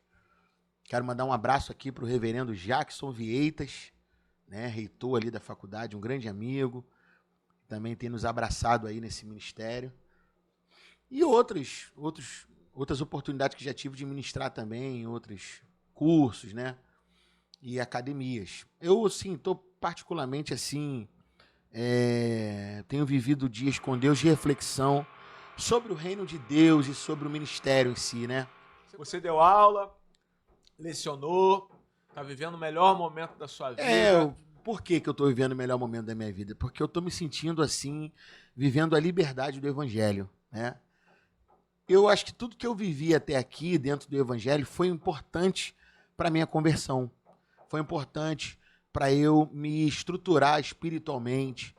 Quero mandar um abraço aqui para o reverendo Jackson Vieitas, né, reitor ali da faculdade, um grande amigo, também tem nos abraçado aí nesse ministério. E outras oportunidades que já tive de ministrar também, outros cursos, né? e academias. Eu, assim, estou particularmente, assim, tenho vivido dias com Deus de reflexão sobre o reino de Deus e sobre o ministério em si, né? Você deu aula, lecionou, está vivendo o melhor momento da sua vida. Por que eu estou vivendo o melhor momento da minha vida? Porque eu estou me sentindo, assim, vivendo a liberdade do evangelho, né? Eu acho que tudo que eu vivi até aqui dentro do evangelho foi importante para a minha conversão. Foi importante para eu me estruturar espiritualmente,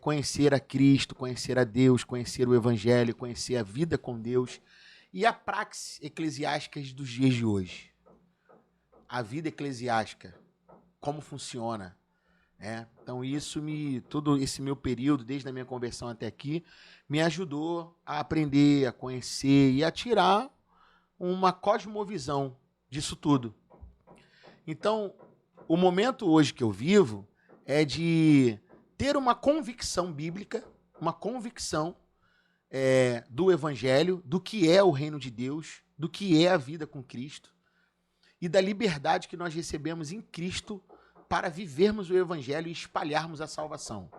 conhecer a Cristo, conhecer a Deus, conhecer o evangelho, conhecer a vida com Deus e a praxis eclesiástica dos dias de hoje. A vida eclesiástica, como funciona, né? Então todo esse meu período, desde a minha conversão até aqui, me ajudou a aprender, a conhecer e a tirar uma cosmovisão disso tudo. Então, o momento hoje que eu vivo é de ter uma convicção bíblica, uma convicção do evangelho, do que é o reino de Deus, do que é a vida com Cristo e da liberdade que nós recebemos em Cristo para vivermos o evangelho e espalharmos a salvação.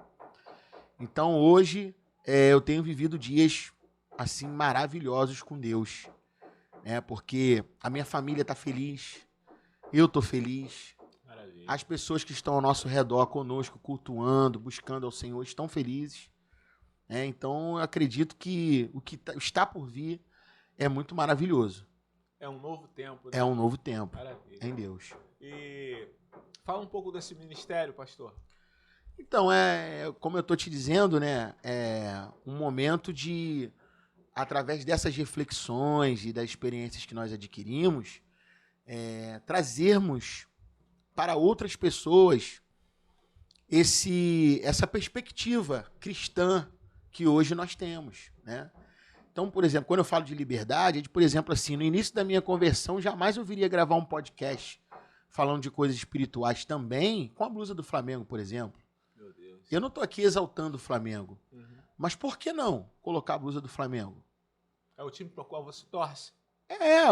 Então, hoje, eu tenho vivido dias, assim, maravilhosos com Deus, né? Porque a minha família está feliz, eu estou feliz, Maravilha. as pessoas que estão ao nosso redor conosco, cultuando, buscando ao Senhor, estão felizes. Então, eu acredito que o que está por vir é muito maravilhoso. É um novo tempo, né? É um novo tempo. Maravilha. Em Deus. E fala um pouco desse ministério, pastor. Então, como eu estou te dizendo, né, é um momento de, através dessas reflexões e das experiências que nós adquirimos, trazermos para outras pessoas essa perspectiva cristã que hoje nós temos, né? Então, por exemplo, quando eu falo de liberdade, por exemplo, assim, no início da minha conversão, jamais eu viria gravar um podcast falando de coisas espirituais também, com a blusa do Flamengo, por exemplo. Meu Deus. Eu não estou aqui exaltando o Flamengo, mas por que não colocar a blusa do Flamengo? É o time para o qual você torce?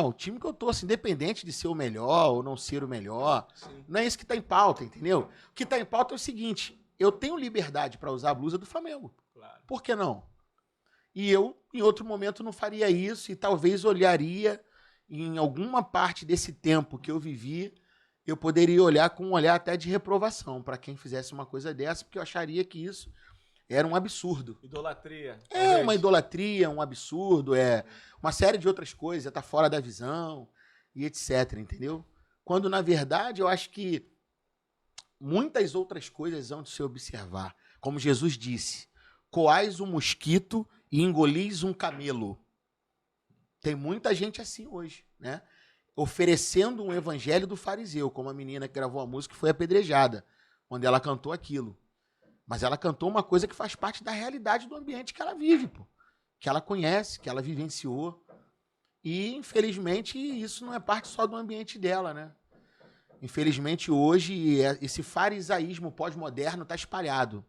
O time que eu torço, independente de ser o melhor ou não ser o melhor. Sim. Não é isso que está em pauta, entendeu? O que está em pauta é o seguinte, eu tenho liberdade para usar a blusa do Flamengo. Claro. Por que não? E eu, em outro momento, não faria isso e talvez olharia em alguma parte desse tempo que eu vivi, eu poderia olhar com um olhar até de reprovação para quem fizesse uma coisa dessa, porque eu acharia que isso era um absurdo. Idolatria. Uma idolatria, um absurdo, uma série de outras coisas, está fora da visão e etc, entendeu? Quando, na verdade, eu acho que muitas outras coisas vão de se observar. Como Jesus disse, coais um mosquito e engolis um camelo. Tem muita gente assim hoje, né? Oferecendo um evangelho do fariseu, como a menina que gravou a música que foi apedrejada, onde ela cantou aquilo. Mas ela cantou uma coisa que faz parte da realidade do ambiente que ela vive, pô. Que ela conhece, que ela vivenciou. E, infelizmente, isso não é parte só do ambiente dela, né? Infelizmente, hoje, esse farisaísmo pós-moderno está espalhado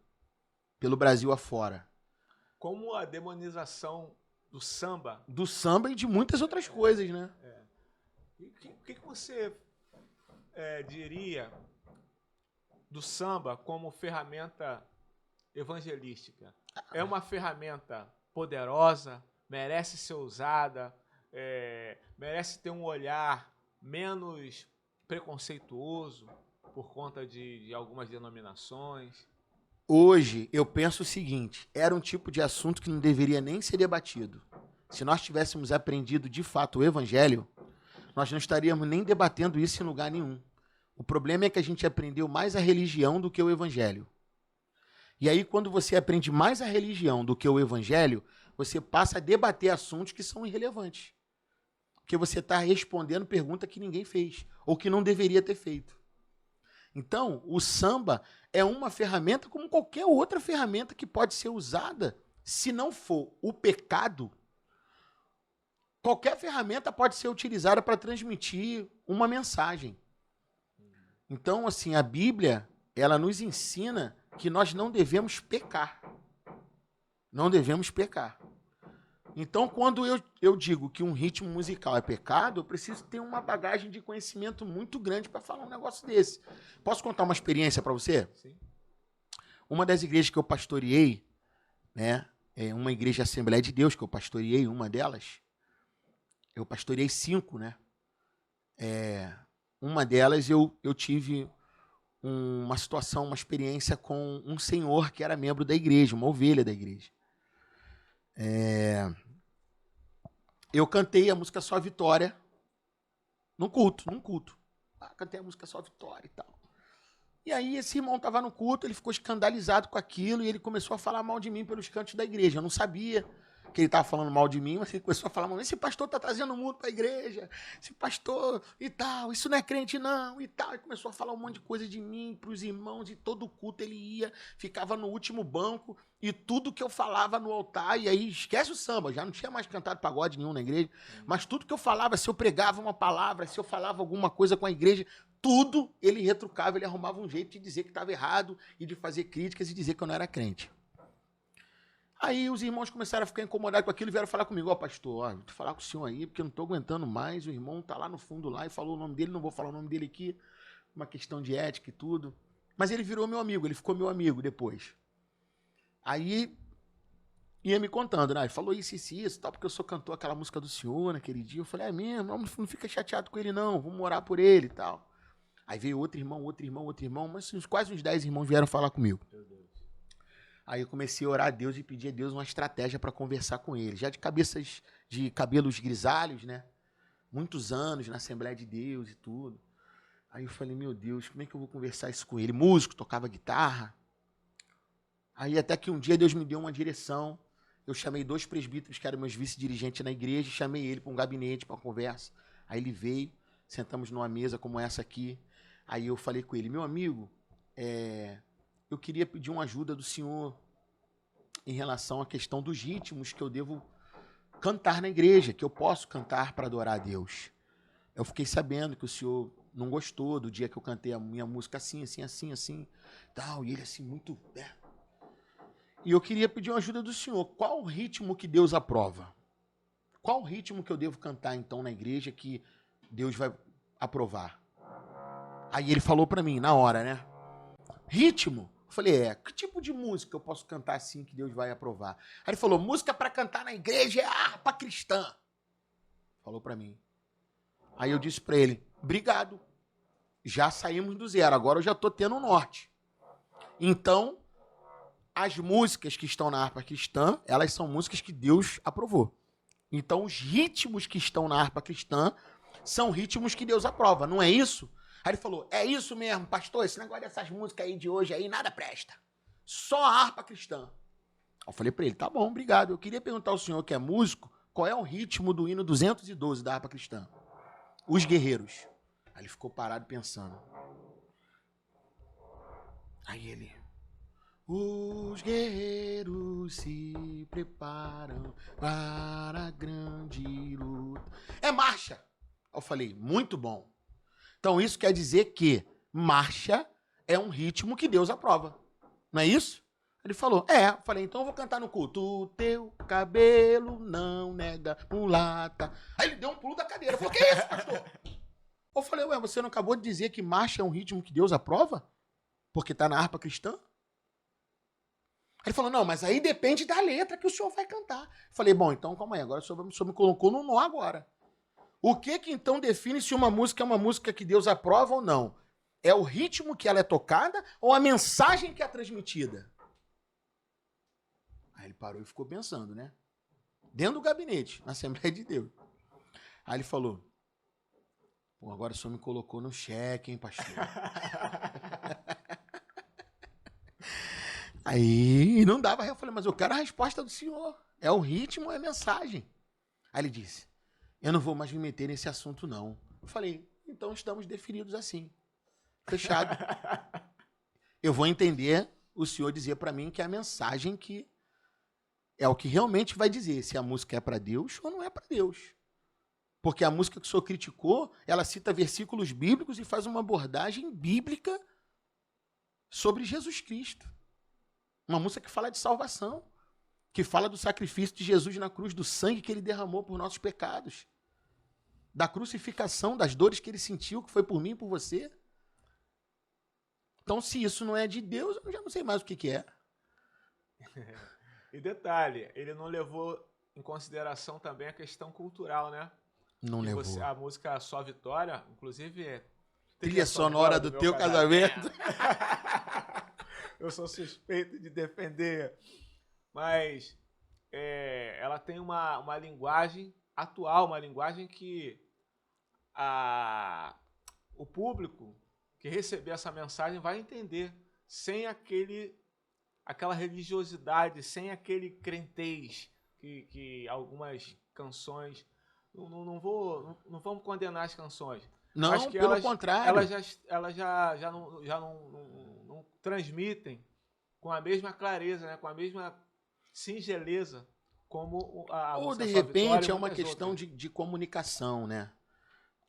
pelo Brasil afora. Como a demonização do samba. Do samba e de muitas outras coisas, né? O que você diria do samba como ferramenta evangelística? É uma ferramenta poderosa, merece ser usada, merece ter um olhar menos preconceituoso por conta de algumas denominações? Hoje, eu penso o seguinte, era um tipo de assunto que não deveria nem ser debatido. Se nós tivéssemos aprendido de fato o evangelho, nós não estaríamos nem debatendo isso em lugar nenhum. O problema é que a gente aprendeu mais a religião do que o evangelho. E aí, quando você aprende mais a religião do que o evangelho, você passa a debater assuntos que são irrelevantes. Porque você está respondendo pergunta que ninguém fez, ou que não deveria ter feito. Então, o samba é uma ferramenta como qualquer outra ferramenta que pode ser usada. Se não for o pecado, qualquer ferramenta pode ser utilizada para transmitir uma mensagem. Então, assim, a Bíblia, ela nos ensina que nós não devemos pecar. Não devemos pecar. Então, quando eu digo que um ritmo musical é pecado, eu preciso ter uma bagagem de conhecimento muito grande para falar um negócio desse. Posso contar uma experiência para você? Sim. Uma das igrejas que eu pastoreei, né, é uma igreja Assembleia de Deus que eu pastoreei, uma delas. Eu pastoreei 5, né? Uma delas eu tive uma situação, uma experiência com um senhor que era membro da igreja, uma ovelha da igreja. Eu cantei a música Só Vitória num culto. Cantei a música Só Vitória e tal. E aí esse irmão estava no culto, ele ficou escandalizado com aquilo e ele começou a falar mal de mim pelos cantos da igreja. Eu não sabia que ele estava falando mal de mim, mas ele começou a falar mal. Esse pastor está trazendo o mundo para a igreja, esse pastor e tal, isso não é crente não e tal. E começou a falar um monte de coisa de mim para os irmãos e todo culto ele ia, ficava no último banco e tudo que eu falava no altar, e aí esquece o samba, já não tinha mais cantado pagode nenhum na igreja, mas tudo que eu falava, se eu pregava uma palavra, se eu falava alguma coisa com a igreja, tudo ele retrucava, ele arrumava um jeito de dizer que estava errado e de fazer críticas e dizer que eu não era crente. Aí os irmãos começaram a ficar incomodados com aquilo e vieram falar comigo, ó, pastor, vou te falar com o senhor aí, porque eu não estou aguentando mais, o irmão está lá no fundo lá e falou o nome dele, não vou falar o nome dele aqui, uma questão de ética e tudo. Mas ele virou meu amigo, ele ficou meu amigo depois. Aí ia me contando, né? Ele falou isso, tal, porque eu sou cantor aquela música do senhor naquele dia. Eu falei, é mesmo, não fica chateado com ele não, vamos orar por ele e tal. Aí veio outro irmão, mas quase uns 10 irmãos vieram falar comigo. Meu Deus. Aí eu comecei a orar a Deus e pedir a Deus uma estratégia para conversar com ele. Já de cabelos grisalhos, né? Muitos anos na Assembleia de Deus e tudo. Aí eu falei, meu Deus, como é que eu vou conversar isso com ele? Músico, tocava guitarra. Aí até que um dia Deus me deu uma direção. Eu chamei 2 presbíteros que eram meus vice-dirigentes na igreja, chamei ele para um gabinete, para uma conversa. Aí ele veio, sentamos numa mesa como essa aqui. Aí eu falei com ele, meu amigo, eu queria pedir uma ajuda do senhor em relação à questão dos ritmos que eu devo cantar na igreja, que eu posso cantar para adorar a Deus. Eu fiquei sabendo que o senhor não gostou do dia que eu cantei a minha música assim, tal, e ele assim, muito... E eu queria pedir uma ajuda do senhor. Qual o ritmo que Deus aprova? Qual o ritmo que eu devo cantar, então, na igreja que Deus vai aprovar? Aí ele falou para mim, na hora, né? Ritmo? Eu falei, que tipo de música eu posso cantar assim que Deus vai aprovar? Aí ele falou, música para cantar na igreja é a harpa cristã. Falou para mim. Aí eu disse para ele, obrigado. Já saímos do zero, agora eu já tô tendo o norte. Então, as músicas que estão na harpa cristã, elas são músicas que Deus aprovou. Então, os ritmos que estão na harpa cristã são ritmos que Deus aprova, não é isso? Aí ele falou, é isso mesmo, pastor, esse negócio dessas músicas aí de hoje aí, nada presta. Só a harpa cristã. Eu falei para ele, tá bom, obrigado. Eu queria perguntar ao senhor que é músico, qual é o ritmo do hino 212 da harpa cristã? Os Guerreiros. Aí ele ficou parado pensando. Aí ele... Os guerreiros se preparam para a grande luta. É marcha. Eu falei, muito bom. Então isso quer dizer que marcha é um ritmo que Deus aprova. Não é isso? Ele falou, Eu falei, então eu vou cantar no culto. O teu cabelo não nega mulata. Aí ele deu um pulo da cadeira. Falou, que é isso, pastor? Eu falei, você não acabou de dizer que marcha é um ritmo que Deus aprova? Porque está na harpa cristã? Ele falou, não, mas aí depende da letra que o senhor vai cantar. Eu falei, bom, então calma aí, agora o senhor me colocou no nó agora. O que então define se uma música é uma música que Deus aprova ou não? É o ritmo que ela é tocada ou a mensagem que é transmitida? Aí ele parou e ficou pensando, né? Dentro do gabinete, na Assembleia de Deus. Aí ele falou, pô, agora o senhor me colocou no cheque, hein, pastor? Aí não dava, eu falei, mas eu quero a resposta do senhor. É o ritmo ou é a mensagem? Aí ele disse, eu não vou mais me meter nesse assunto, não. Eu falei, então estamos definidos assim. Fechado. Eu vou entender o senhor dizer para mim que é a mensagem que é o que realmente vai dizer se a música é para Deus ou não é para Deus. Porque a música que o senhor criticou, ela cita versículos bíblicos e faz uma abordagem bíblica sobre Jesus Cristo. Uma música que fala de salvação. que fala do sacrifício de Jesus na cruz, do sangue que ele derramou por nossos pecados, da crucificação, das dores que ele sentiu, que foi por mim e por você. Então, se isso não é de Deus, eu já não sei mais o que é. E detalhe, ele não levou em consideração também a questão cultural, né? Não que levou. A música Só Vitória, inclusive... Trilha sonora do teu casamento. Eu sou suspeito de defender. Mas ela tem uma linguagem atual, uma linguagem que o público que receber essa mensagem vai entender, sem aquela religiosidade, sem aquele crentez que algumas canções... Não vamos condenar as canções. Não, acho que pelo contrário. Elas já não transmitem com a mesma clareza, né? Com a mesma singeleza como a Ou, música de Só repente, Vitória, é uma muitas questão outras. de comunicação, né?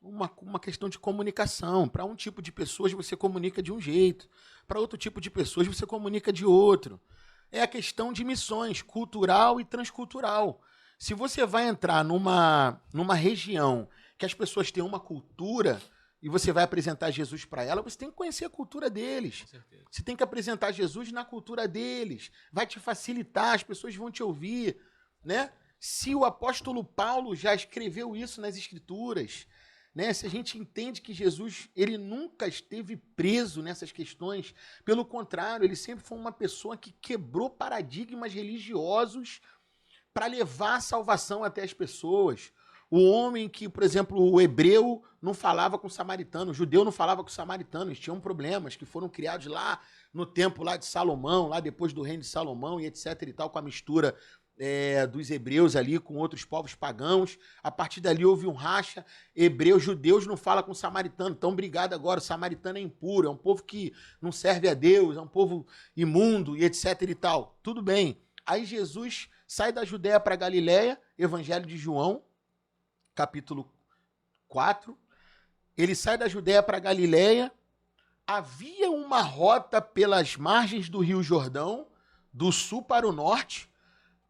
Uma questão de comunicação. Para um tipo de pessoas, você comunica de um jeito. Para outro tipo de pessoas, você comunica de outro. É a questão de missões, cultural e transcultural. Se você vai entrar numa região que as pessoas têm uma cultura e você vai apresentar Jesus para ela, você tem que conhecer a cultura deles. Com certeza. Você tem que apresentar Jesus na cultura deles. Vai te facilitar, as pessoas vão te ouvir, né? Se o apóstolo Paulo já escreveu isso nas Escrituras, né? Se a gente entende que Jesus ele nunca esteve preso nessas questões, pelo contrário, ele sempre foi uma pessoa que quebrou paradigmas religiosos para levar a salvação até as pessoas. O homem que, por exemplo, o hebreu não falava com o samaritano, o judeu não falava com o samaritano, eles tinham problemas que foram criados lá no tempo lá de Salomão, lá depois do reino de Salomão e etc e tal, com a mistura dos hebreus ali com outros povos pagãos. A partir dali houve um racha, hebreus, judeus não falam com o samaritano, estão brigados agora, o samaritano é impuro, é um povo que não serve a Deus, é um povo imundo e etc e tal. Tudo bem. Aí Jesus sai da Judéia para Galiléia, Evangelho de João, capítulo 4. Ele sai da Judéia para Galiléia. Havia uma rota pelas margens do Rio Jordão, do sul para o norte,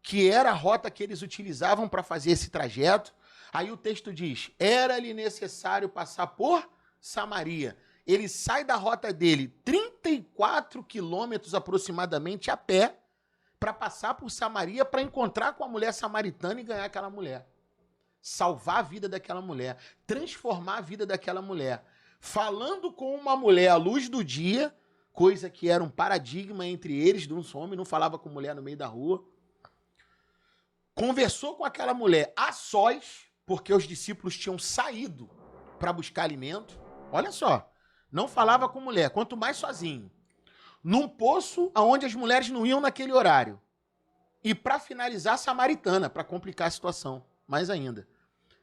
que era a rota que eles utilizavam para fazer esse trajeto. Aí o texto diz, era-lhe necessário passar por Samaria. Ele sai da rota dele, 34 quilômetros aproximadamente a pé, para passar por Samaria, para encontrar com a mulher samaritana e ganhar aquela mulher. Salvar a vida daquela mulher, transformar a vida daquela mulher. Falando com uma mulher à luz do dia, coisa que era um paradigma entre eles, de um homem não falava com mulher no meio da rua. Conversou com aquela mulher a sós, porque os discípulos tinham saído para buscar alimento. Olha só, não falava com mulher, quanto mais sozinho. Num poço onde as mulheres não iam naquele horário. E para finalizar, samaritana, para complicar a situação, mais ainda.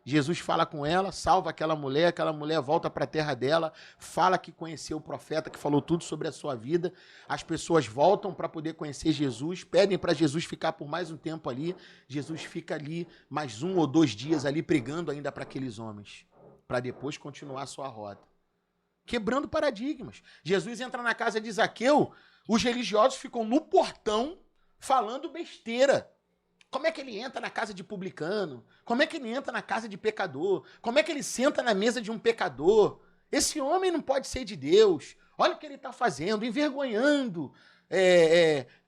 Jesus fala com ela, salva aquela mulher volta para a terra dela, fala que conheceu o profeta, que falou tudo sobre a sua vida. As pessoas voltam para poder conhecer Jesus, pedem para Jesus ficar por mais um tempo ali. Jesus fica ali mais 1 ou 2 dias ali pregando ainda para aqueles homens, para depois continuar a sua rota. Quebrando paradigmas. Jesus entra na casa de Zaqueu, os religiosos ficam no portão falando besteira. Como é que ele entra na casa de publicano? Como é que ele entra na casa de pecador? Como é que ele senta na mesa de um pecador? Esse homem não pode ser de Deus. Olha o que ele está fazendo, envergonhando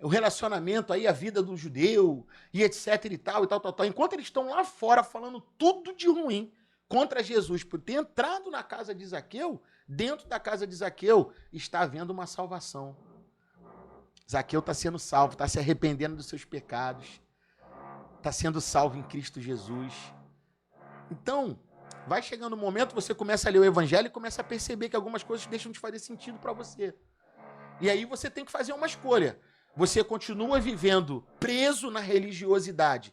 o relacionamento aí, a vida do judeu, e etc e tal. Enquanto eles estão lá fora falando tudo de ruim contra Jesus, por ter entrado na casa de Zaqueu, dentro da casa de Zaqueu está havendo uma salvação. Zaqueu está sendo salvo, está se arrependendo dos seus pecados, está sendo salvo em Cristo Jesus. Então, vai chegando um momento, você começa a ler o Evangelho e começa a perceber que algumas coisas deixam de fazer sentido para você. E aí você tem que fazer uma escolha. Você continua vivendo preso na religiosidade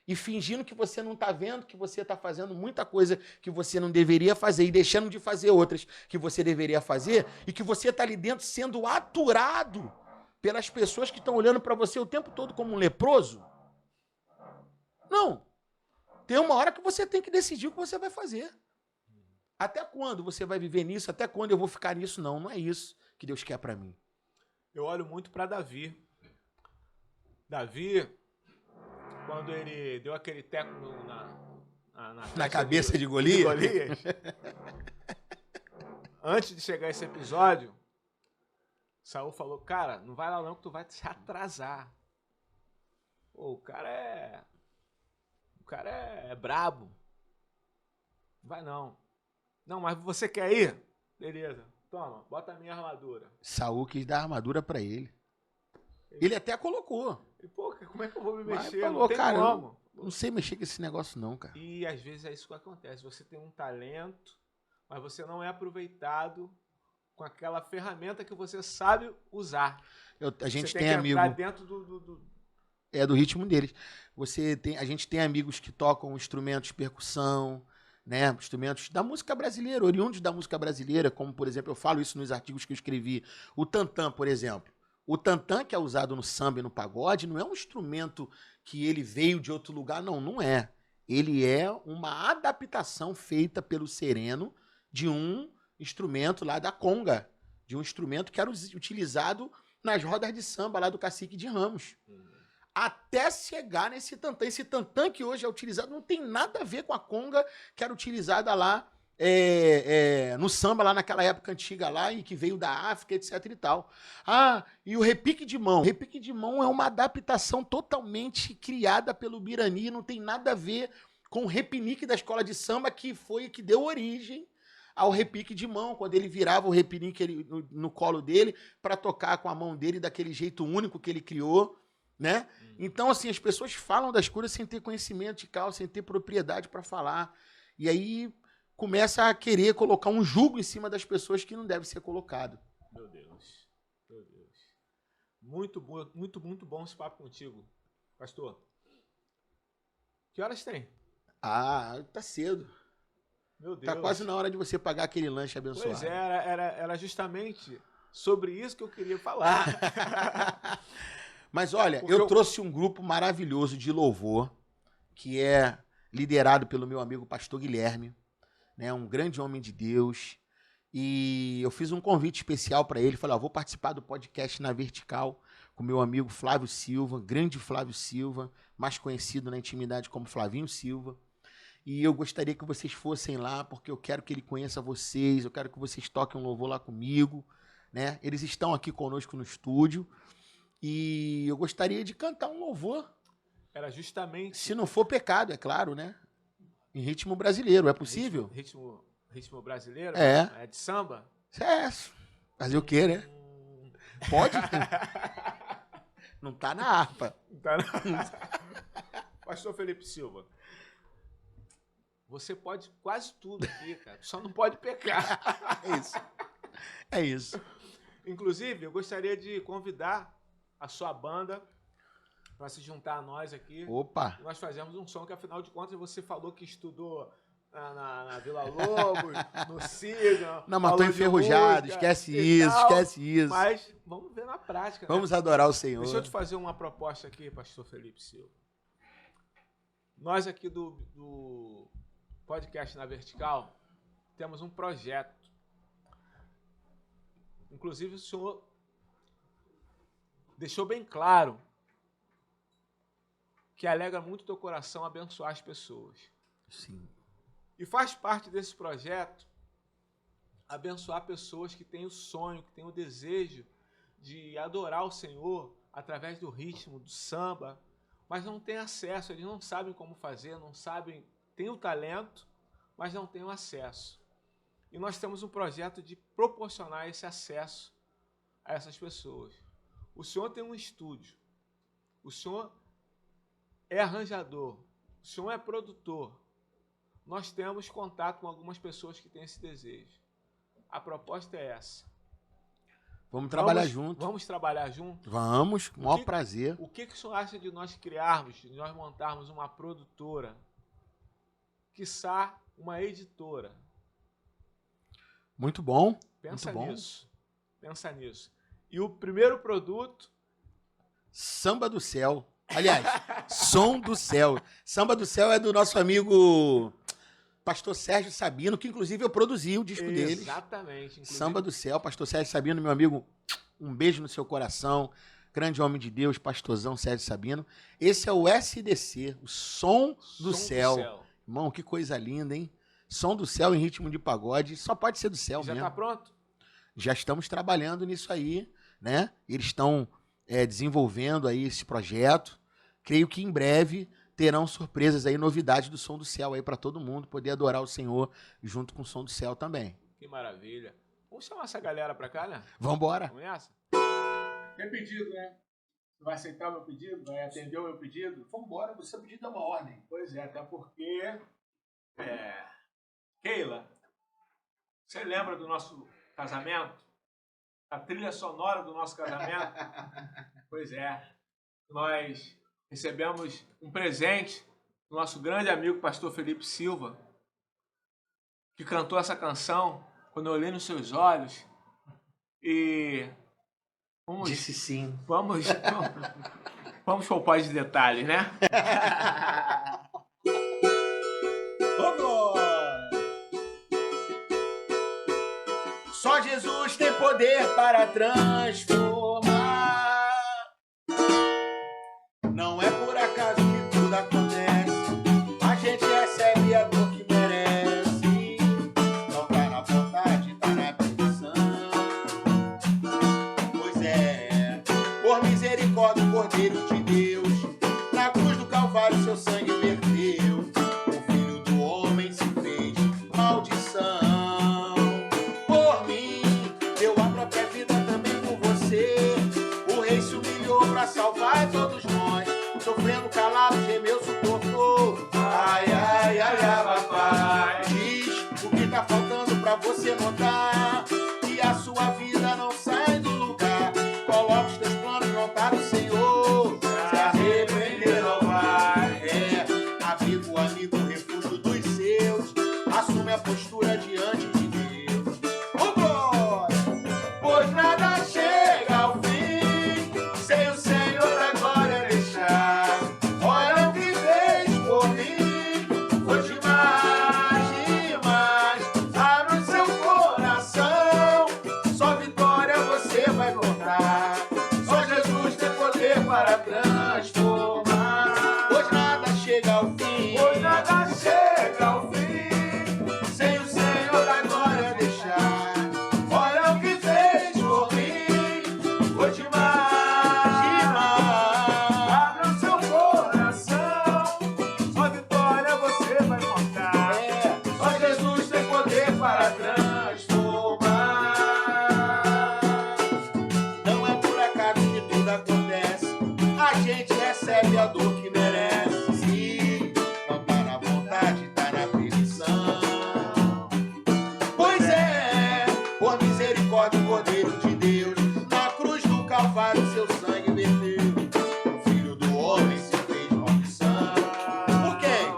e fingindo que você não está vendo, que você está fazendo muita coisa que você não deveria fazer e deixando de fazer outras que você deveria fazer, e que você está ali dentro sendo aturado pelas pessoas que estão olhando para você o tempo todo como um leproso. Não. Tem uma hora que você tem que decidir o que você vai fazer. Até quando você vai viver nisso? Até quando eu vou ficar nisso? Não, não é isso que Deus quer para mim. Eu olho muito para Davi. Davi, quando ele deu aquele teco na cabeça de Golias. Antes de chegar esse episódio, Saul falou, cara, não vai lá não que tu vai se atrasar. Pô, o cara é brabo. Não vai não. Não, mas você quer ir? Beleza. Toma, bota a minha armadura. Saul quis dar a armadura pra ele. Ele até colocou. E, pô, como é que eu vou me mexer? Falou, não tem cara, como. Eu não sei mexer com esse negócio não, cara. E às vezes é isso que acontece. Você tem um talento, mas você não é aproveitado com aquela ferramenta que você sabe usar. A gente você tem amigo... dentro do ritmo deles. A gente tem amigos que tocam instrumentos de percussão, né? Instrumentos da música brasileira, oriundos da música brasileira, como, por exemplo, eu falo isso nos artigos que eu escrevi. O tantã, por exemplo. O tantã, que é usado no samba e no pagode, não é um instrumento que ele veio de outro lugar, não é. Ele é uma adaptação feita pelo sereno de um instrumento lá da conga, de um instrumento que era utilizado nas rodas de samba lá do Cacique de Ramos. Até chegar nesse tantã. Esse tantã que hoje é utilizado não tem nada a ver com a conga que era utilizada lá no samba, lá naquela época antiga lá, e que veio da África, etc e tal. E o repique de mão. O repique de mão é uma adaptação totalmente criada pelo Birani, não tem nada a ver com o repinique da escola de samba, que foi que deu origem ao repique de mão, quando ele virava o repinique no colo dele para tocar com a mão dele daquele jeito único que ele criou, né? Então, assim, as pessoas falam das coisas sem ter conhecimento de causa, sem ter propriedade para falar. E aí começa a querer colocar um jugo em cima das pessoas que não deve ser colocado. Meu Deus. Meu Deus. Muito bom esse papo contigo, pastor. Que horas tem? Tá cedo. Meu Deus. Tá quase na hora de você pagar aquele lanche abençoado. Pois é, era justamente sobre isso que eu queria falar. Mas olha, eu trouxe um grupo maravilhoso de louvor, que é liderado pelo meu amigo pastor Guilherme, né, um grande homem de Deus. E eu fiz um convite especial para ele, falei, vou participar do podcast Na Vertical com meu amigo Flávio Silva, grande Flávio Silva, mais conhecido na intimidade como Flavinho Silva. E eu gostaria que vocês fossem lá, porque eu quero que ele conheça vocês, eu quero que vocês toquem um louvor lá comigo, né? Eles estão aqui conosco no estúdio e eu gostaria de cantar um louvor. Era justamente... Se não for pecado, é claro, né? Em ritmo brasileiro, é possível? Ritmo brasileiro? É. É de samba? Fazer o quê, né? Pode? Não tá na harpa. Pastor Felipe Silva, você pode quase tudo aqui, cara. Só não pode pecar. É isso. Inclusive, eu gostaria de convidar a sua banda para se juntar a nós aqui. Opa! Nós fazemos um som que, afinal de contas, você falou que estudou na Vila Lobos, no Siga. Não, mas tô enferrujado, esquece isso. Mas vamos ver na prática. Vamos adorar o Senhor. Deixa eu te fazer uma proposta aqui, pastor Felipe Silva. Nós aqui do podcast Na Vertical temos um projeto. Inclusive, o senhor deixou bem claro que alegra muito teu coração abençoar as pessoas. Sim. E faz parte desse projeto abençoar pessoas que têm o sonho, que têm o desejo de adorar o Senhor através do ritmo, do samba, mas não têm acesso, eles não sabem como fazer, não sabem, têm o talento, mas não têm o acesso. E nós temos um projeto de proporcionar esse acesso a essas pessoas. O senhor tem um estúdio, o senhor é arranjador, o senhor é produtor. Nós temos contato com algumas pessoas que têm esse desejo. A proposta é essa. Vamos trabalhar junto. Vamos trabalhar junto? Vamos, com o maior prazer. O que o senhor acha de nós criarmos, de nós montarmos uma produtora, quiçá uma editora? Muito bom. Pensa muito nisso. Bom. Pensa nisso. E o primeiro produto... Samba do Céu. Aliás, Som do Céu. Samba do Céu é do nosso amigo pastor Sérgio Sabino, que inclusive eu produzi o disco deles. Exatamente. Inclusive... Samba do Céu, pastor Sérgio Sabino, meu amigo, um beijo no seu coração. grande homem de Deus, pastorzão Sérgio Sabino. Esse é o SDC, o Som do Céu. Irmão, que coisa linda, hein? Som do Céu em ritmo de pagode, só pode ser do céu mesmo. Já tá pronto? Já estamos trabalhando nisso aí, né? Eles estão desenvolvendo aí esse projeto. Creio que em breve terão surpresas aí, novidades do Som do Céu aí para todo mundo poder adorar o Senhor junto com o Som do Céu também. Que maravilha. Vamos chamar essa galera pra cá, né? Vambora. Vamos nessa? Tem pedido, né? Você vai aceitar o meu pedido? Vai atender o meu pedido? Vambora, o seu pedido é uma ordem. Pois é, até porque... Keila, você lembra do nosso casamento? A trilha sonora do nosso casamento? Pois é. Nós recebemos um presente do nosso grande amigo pastor Felipe Silva, que cantou essa canção quando eu olhei nos seus olhos e... Disse sim. Vamos poupar de detalhes, né? Só Jesus tem poder para transformar. Não é por acaso que tudo acontece. A gente recebe a dor que merece. Não tá na vontade, tá na permissão. Pois é, por misericórdia, o Cordeiro de Deus, na cruz do Calvário seu sangue verteu. O Filho do Homem se fez maldição. Salvar todos nós, sofrendo calado, gemeu, suportou. Ai, ai, ai, ai, papai. Diz o que tá faltando pra você notar, que a sua vida não sai do lugar. Coloca os teus planos no altar do Senhor. Se arrepender não vai. Amigo, refúgio dos seus. Assume a postura diante de Deus. Vambora! Pois nada chega ao fim sem o Senhor da glória deixar. Olha o que fez por mim, foi demais, demais. Abre o seu coração, só vitória você vai encontrar. Só Jesus tem poder para transformar. Pois nada chega ao fim, pois nada chega ao fim sem o Senhor da glória deixar. Olha o que fez por mim, foi demais. Recebe a dor que merece. Se não tá na vontade, tá na permissão. Pois é, por misericórdia, o Cordeiro de Deus, na cruz do Calvário seu sangue verteu. O Filho do Homem se fez maldição. Por quem?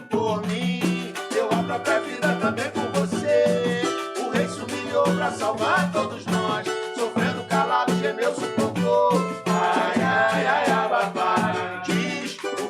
Por mim. Eu abro a própria vida também por você. O Rei se humilhou pra salvar todos nós, sofrendo calado, gemeu, suportou. Ai, ai, ai, ai, papai. Diz o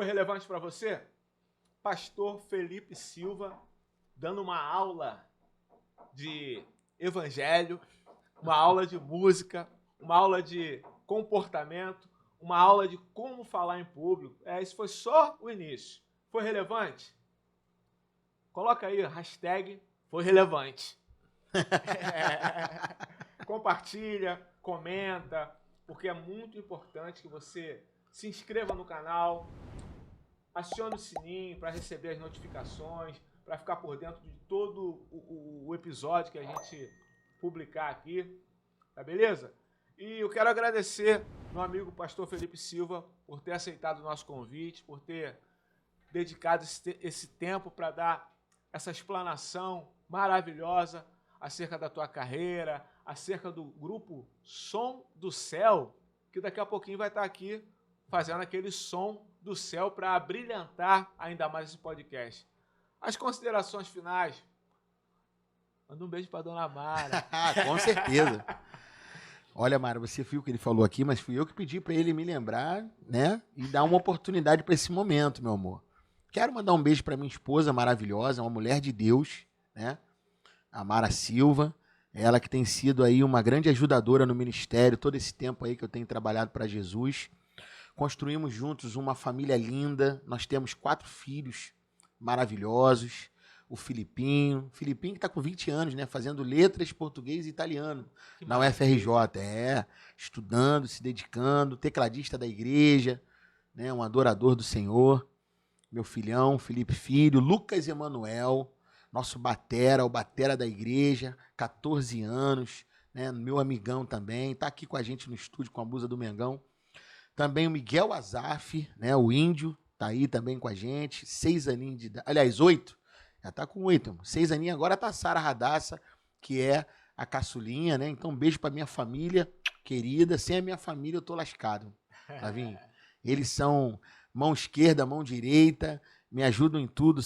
relevante para você? Pastor Felipe Silva dando uma aula de evangelho, uma aula de música, uma aula de comportamento, uma aula de como falar em público. Isso foi só o início. Foi relevante? Coloca aí, hashtag foi relevante. Compartilha, comenta, porque é muito importante que você se inscreva no canal, acione o sininho para receber as notificações, para ficar por dentro de todo o episódio que a gente publicar aqui, tá beleza? E eu quero agradecer meu amigo pastor Felipe Silva por ter aceitado o nosso convite, por ter dedicado esse tempo para dar essa explanação maravilhosa acerca da tua carreira, acerca do grupo Som do Céu, que daqui a pouquinho vai estar aqui fazendo aquele som do céu para brilhantar ainda mais esse podcast. As considerações finais. Manda um beijo para dona Mara. Com certeza. Olha, Mara, você viu o que ele falou aqui, mas fui eu que pedi para ele me lembrar, né? E dar uma oportunidade para esse momento, meu amor. Quero mandar um beijo para minha esposa maravilhosa, uma mulher de Deus, né? A Mara Silva. Ela que tem sido aí uma grande ajudadora no ministério, todo esse tempo aí que eu tenho trabalhado para Jesus. Construímos juntos uma família linda. Nós temos 4 filhos maravilhosos. O Filipinho que está com 20 anos, né? Fazendo letras, português e italiano na UFRJ. Estudando, se dedicando, tecladista da igreja, né? Um adorador do Senhor. Meu filhão, Felipe Filho, Lucas Emanuel, nosso batera, o batera da igreja, 14 anos, né? Meu amigão também, está aqui com a gente no estúdio com a blusa do Mengão. Também o Miguel Azaf, né? O índio, tá aí também com a gente, 6 aninhos de idade, aliás, 8, já tá com 8, 6 aninhos, agora tá a Sara Radassa, que é a caçulinha, né? Então, um beijo pra minha família querida, sem a minha família eu tô lascado, Flavinho. Eles são mão esquerda, mão direita, me ajudam em tudo,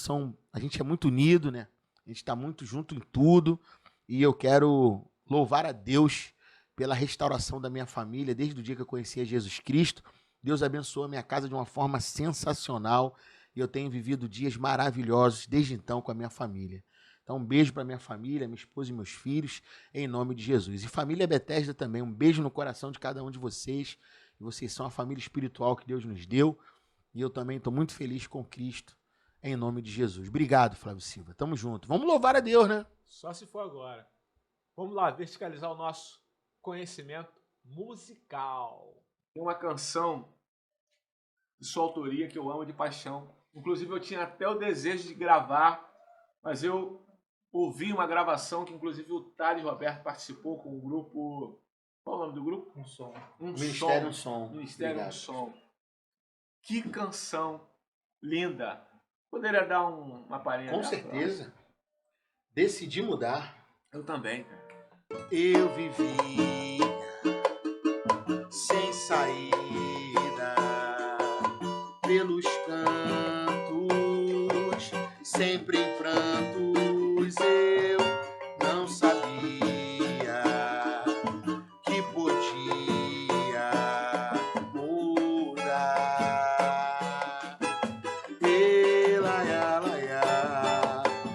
a gente é muito unido, né? A gente tá muito junto em tudo, e eu quero louvar a Deus pela restauração da minha família, desde o dia que eu conheci a Jesus Cristo. Deus abençoou a minha casa de uma forma sensacional e eu tenho vivido dias maravilhosos desde então com a minha família. Então, um beijo para minha família, minha esposa e meus filhos, em nome de Jesus. E família Bethesda também, um beijo no coração de cada um de vocês. E vocês são a família espiritual que Deus nos deu. E eu também estou muito feliz com Cristo, em nome de Jesus. Obrigado, Flávio Silva. Tamo junto. Vamos louvar a Deus, né? Só se for agora. Vamos lá, verticalizar o nosso conhecimento musical. Tem uma canção de sua autoria que eu amo de paixão. Inclusive eu tinha até o desejo de gravar, mas eu ouvi uma gravação que inclusive o Thales Roberto participou com o grupo... Qual é o nome do grupo? Um Som. Ministério Um Som. Ministério Um Som. Que canção linda. Poderia dar uma palhinha? Com certeza. Decidi mudar. Eu também. Eu vivi sem saída pelos cantos, sempre em prantos. Eu não sabia que podia mudar.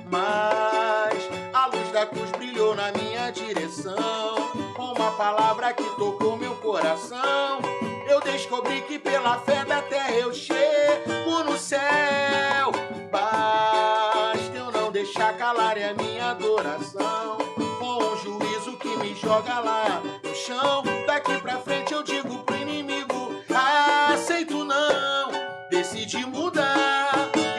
Mas a luz da cruz brilhou na minha direção, uma palavra que tocou meu coração. Eu descobri que pela fé da terra eu chego no céu. Basta eu não deixar calar a minha adoração, com um juízo que me joga lá no chão. Daqui pra frente eu digo pro inimigo: aceito não. Decidi mudar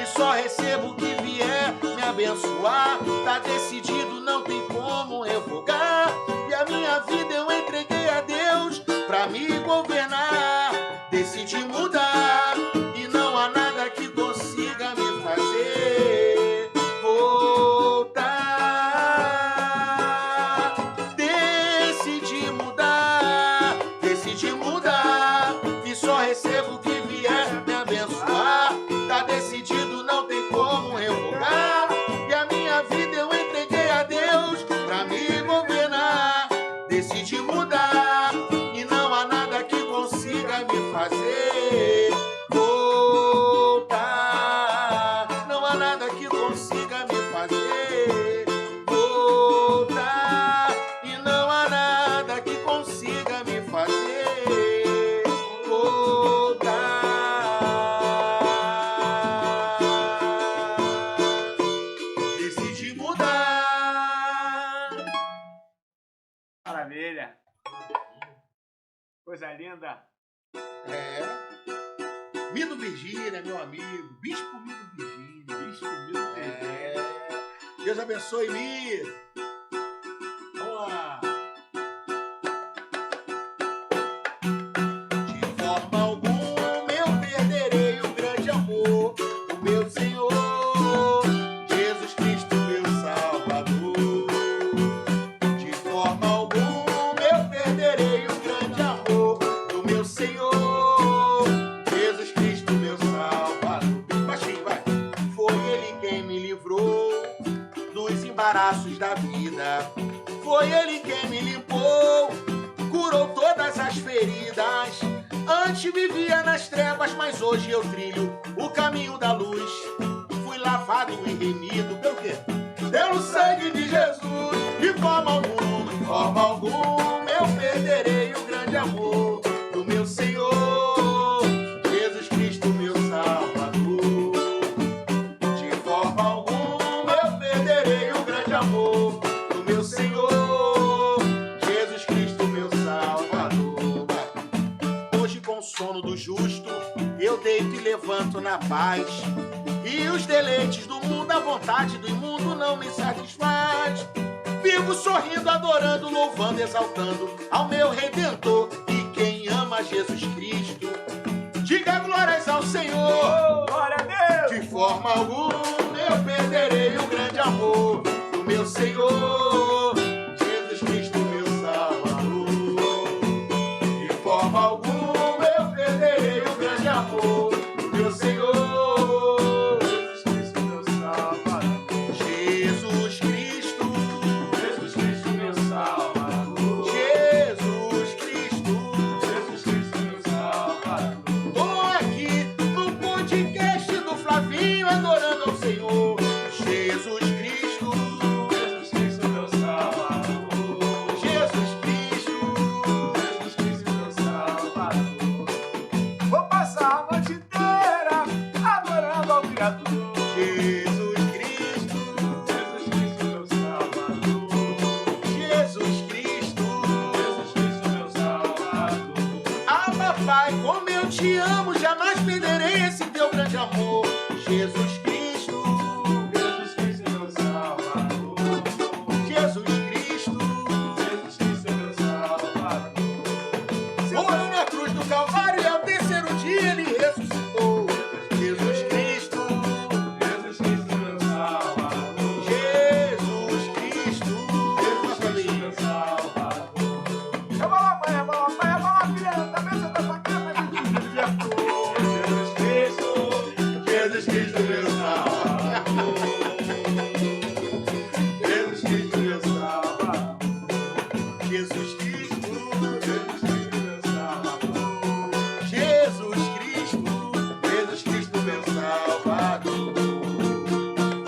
e só recebo o que vier me abençoar. Tá decidido, não tem como revogar. E a minha vida eu entreguei a Deus pra me governar. Decidi mudar e não há nada que consiga me fazer voltar. Decidi mudar e só recebo o que vier me abençoar. Tá decidido, não tem como revogar. E a minha vida eu entreguei a Deus pra me governar. Decidi Vermelha. Coisa linda. Mido Virgínia, meu amigo. Bispo Mido Virgínia. Bispo Mido Virgínia. Deus abençoe, Mi. Vamos lá. De forma alguma eu perderei o grande amor do meu Senhor, Jesus Cristo, meu Salvador. De forma alguma eu perderei o grande amor do meu Senhor, Jesus Cristo, meu Salvador. Baixinho, vai. Foi Ele quem me livrou dos embaraços da vida. Foi Ele quem me limpou, curou todas as feridas. Antes vivia nas trevas, mas hoje eu trilho o caminho da luz. Fui lavado e remido pelo quê? Pelo sangue de Jesus. De forma alguma eu perderei o grande amor do meu Senhor, Jesus Cristo, meu Salvador. De forma alguma eu perderei o grande amor do meu Senhor, Jesus Cristo, meu Salvador. Hoje, com o sono do justo, eu deito e levanto na paz. E os deleites do mundo, a vontade do imundo não me satisfaz. Vivo sorrindo, adorando, louvando, exaltando ao meu Redentor. E quem ama Jesus Cristo, diga glórias ao Senhor. Glória a Deus. De forma alguma eu perderei o grande amor do meu Senhor, Jesus Cristo, meu Salvador. De forma alguma eu perderei o grande amor do meu Senhor, Jesus Cristo, meu Salvador. Jesus Cristo, meu Salvador. Jesus Cristo, meu Salvador. Tô aqui no podcast do Flavinho, adorando ao Senhor. Jesus Cristo, meu Salvador. Jesus Cristo, meu Salvador. Vou passar a noite inteira adorando ao Criador. Jesus Cristo, meu Salvador. Jesus Cristo, meu Salvador. ah, papai, como eu te amo, jamais perderei esse teu grande amor. Jesus Cristo, meu Salvador. Jesus Cristo, meu Salvador. morreu na cruz do Calvário e ao terceiro dia ele ressuscitou. Jesus Cristo, meu Salvador. Jesus Cristo, meu Salvador. Rebola, mãe, rebola, pai, rebola, filha, também você tá sacando, mas me libertou. Jesus Cristo, Jesus Cristo, meu Salvador. Jesus Cristo, meu Salvador. Jesus Cristo, Jesus Cristo, meu Salvador. Jesus Cristo, Jesus Cristo, meu Salvador,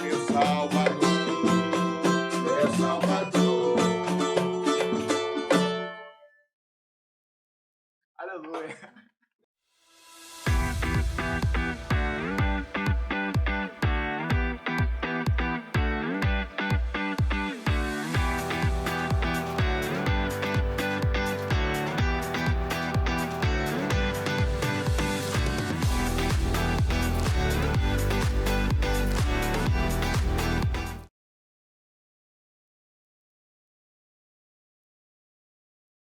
meu Salvador, meu Salvador.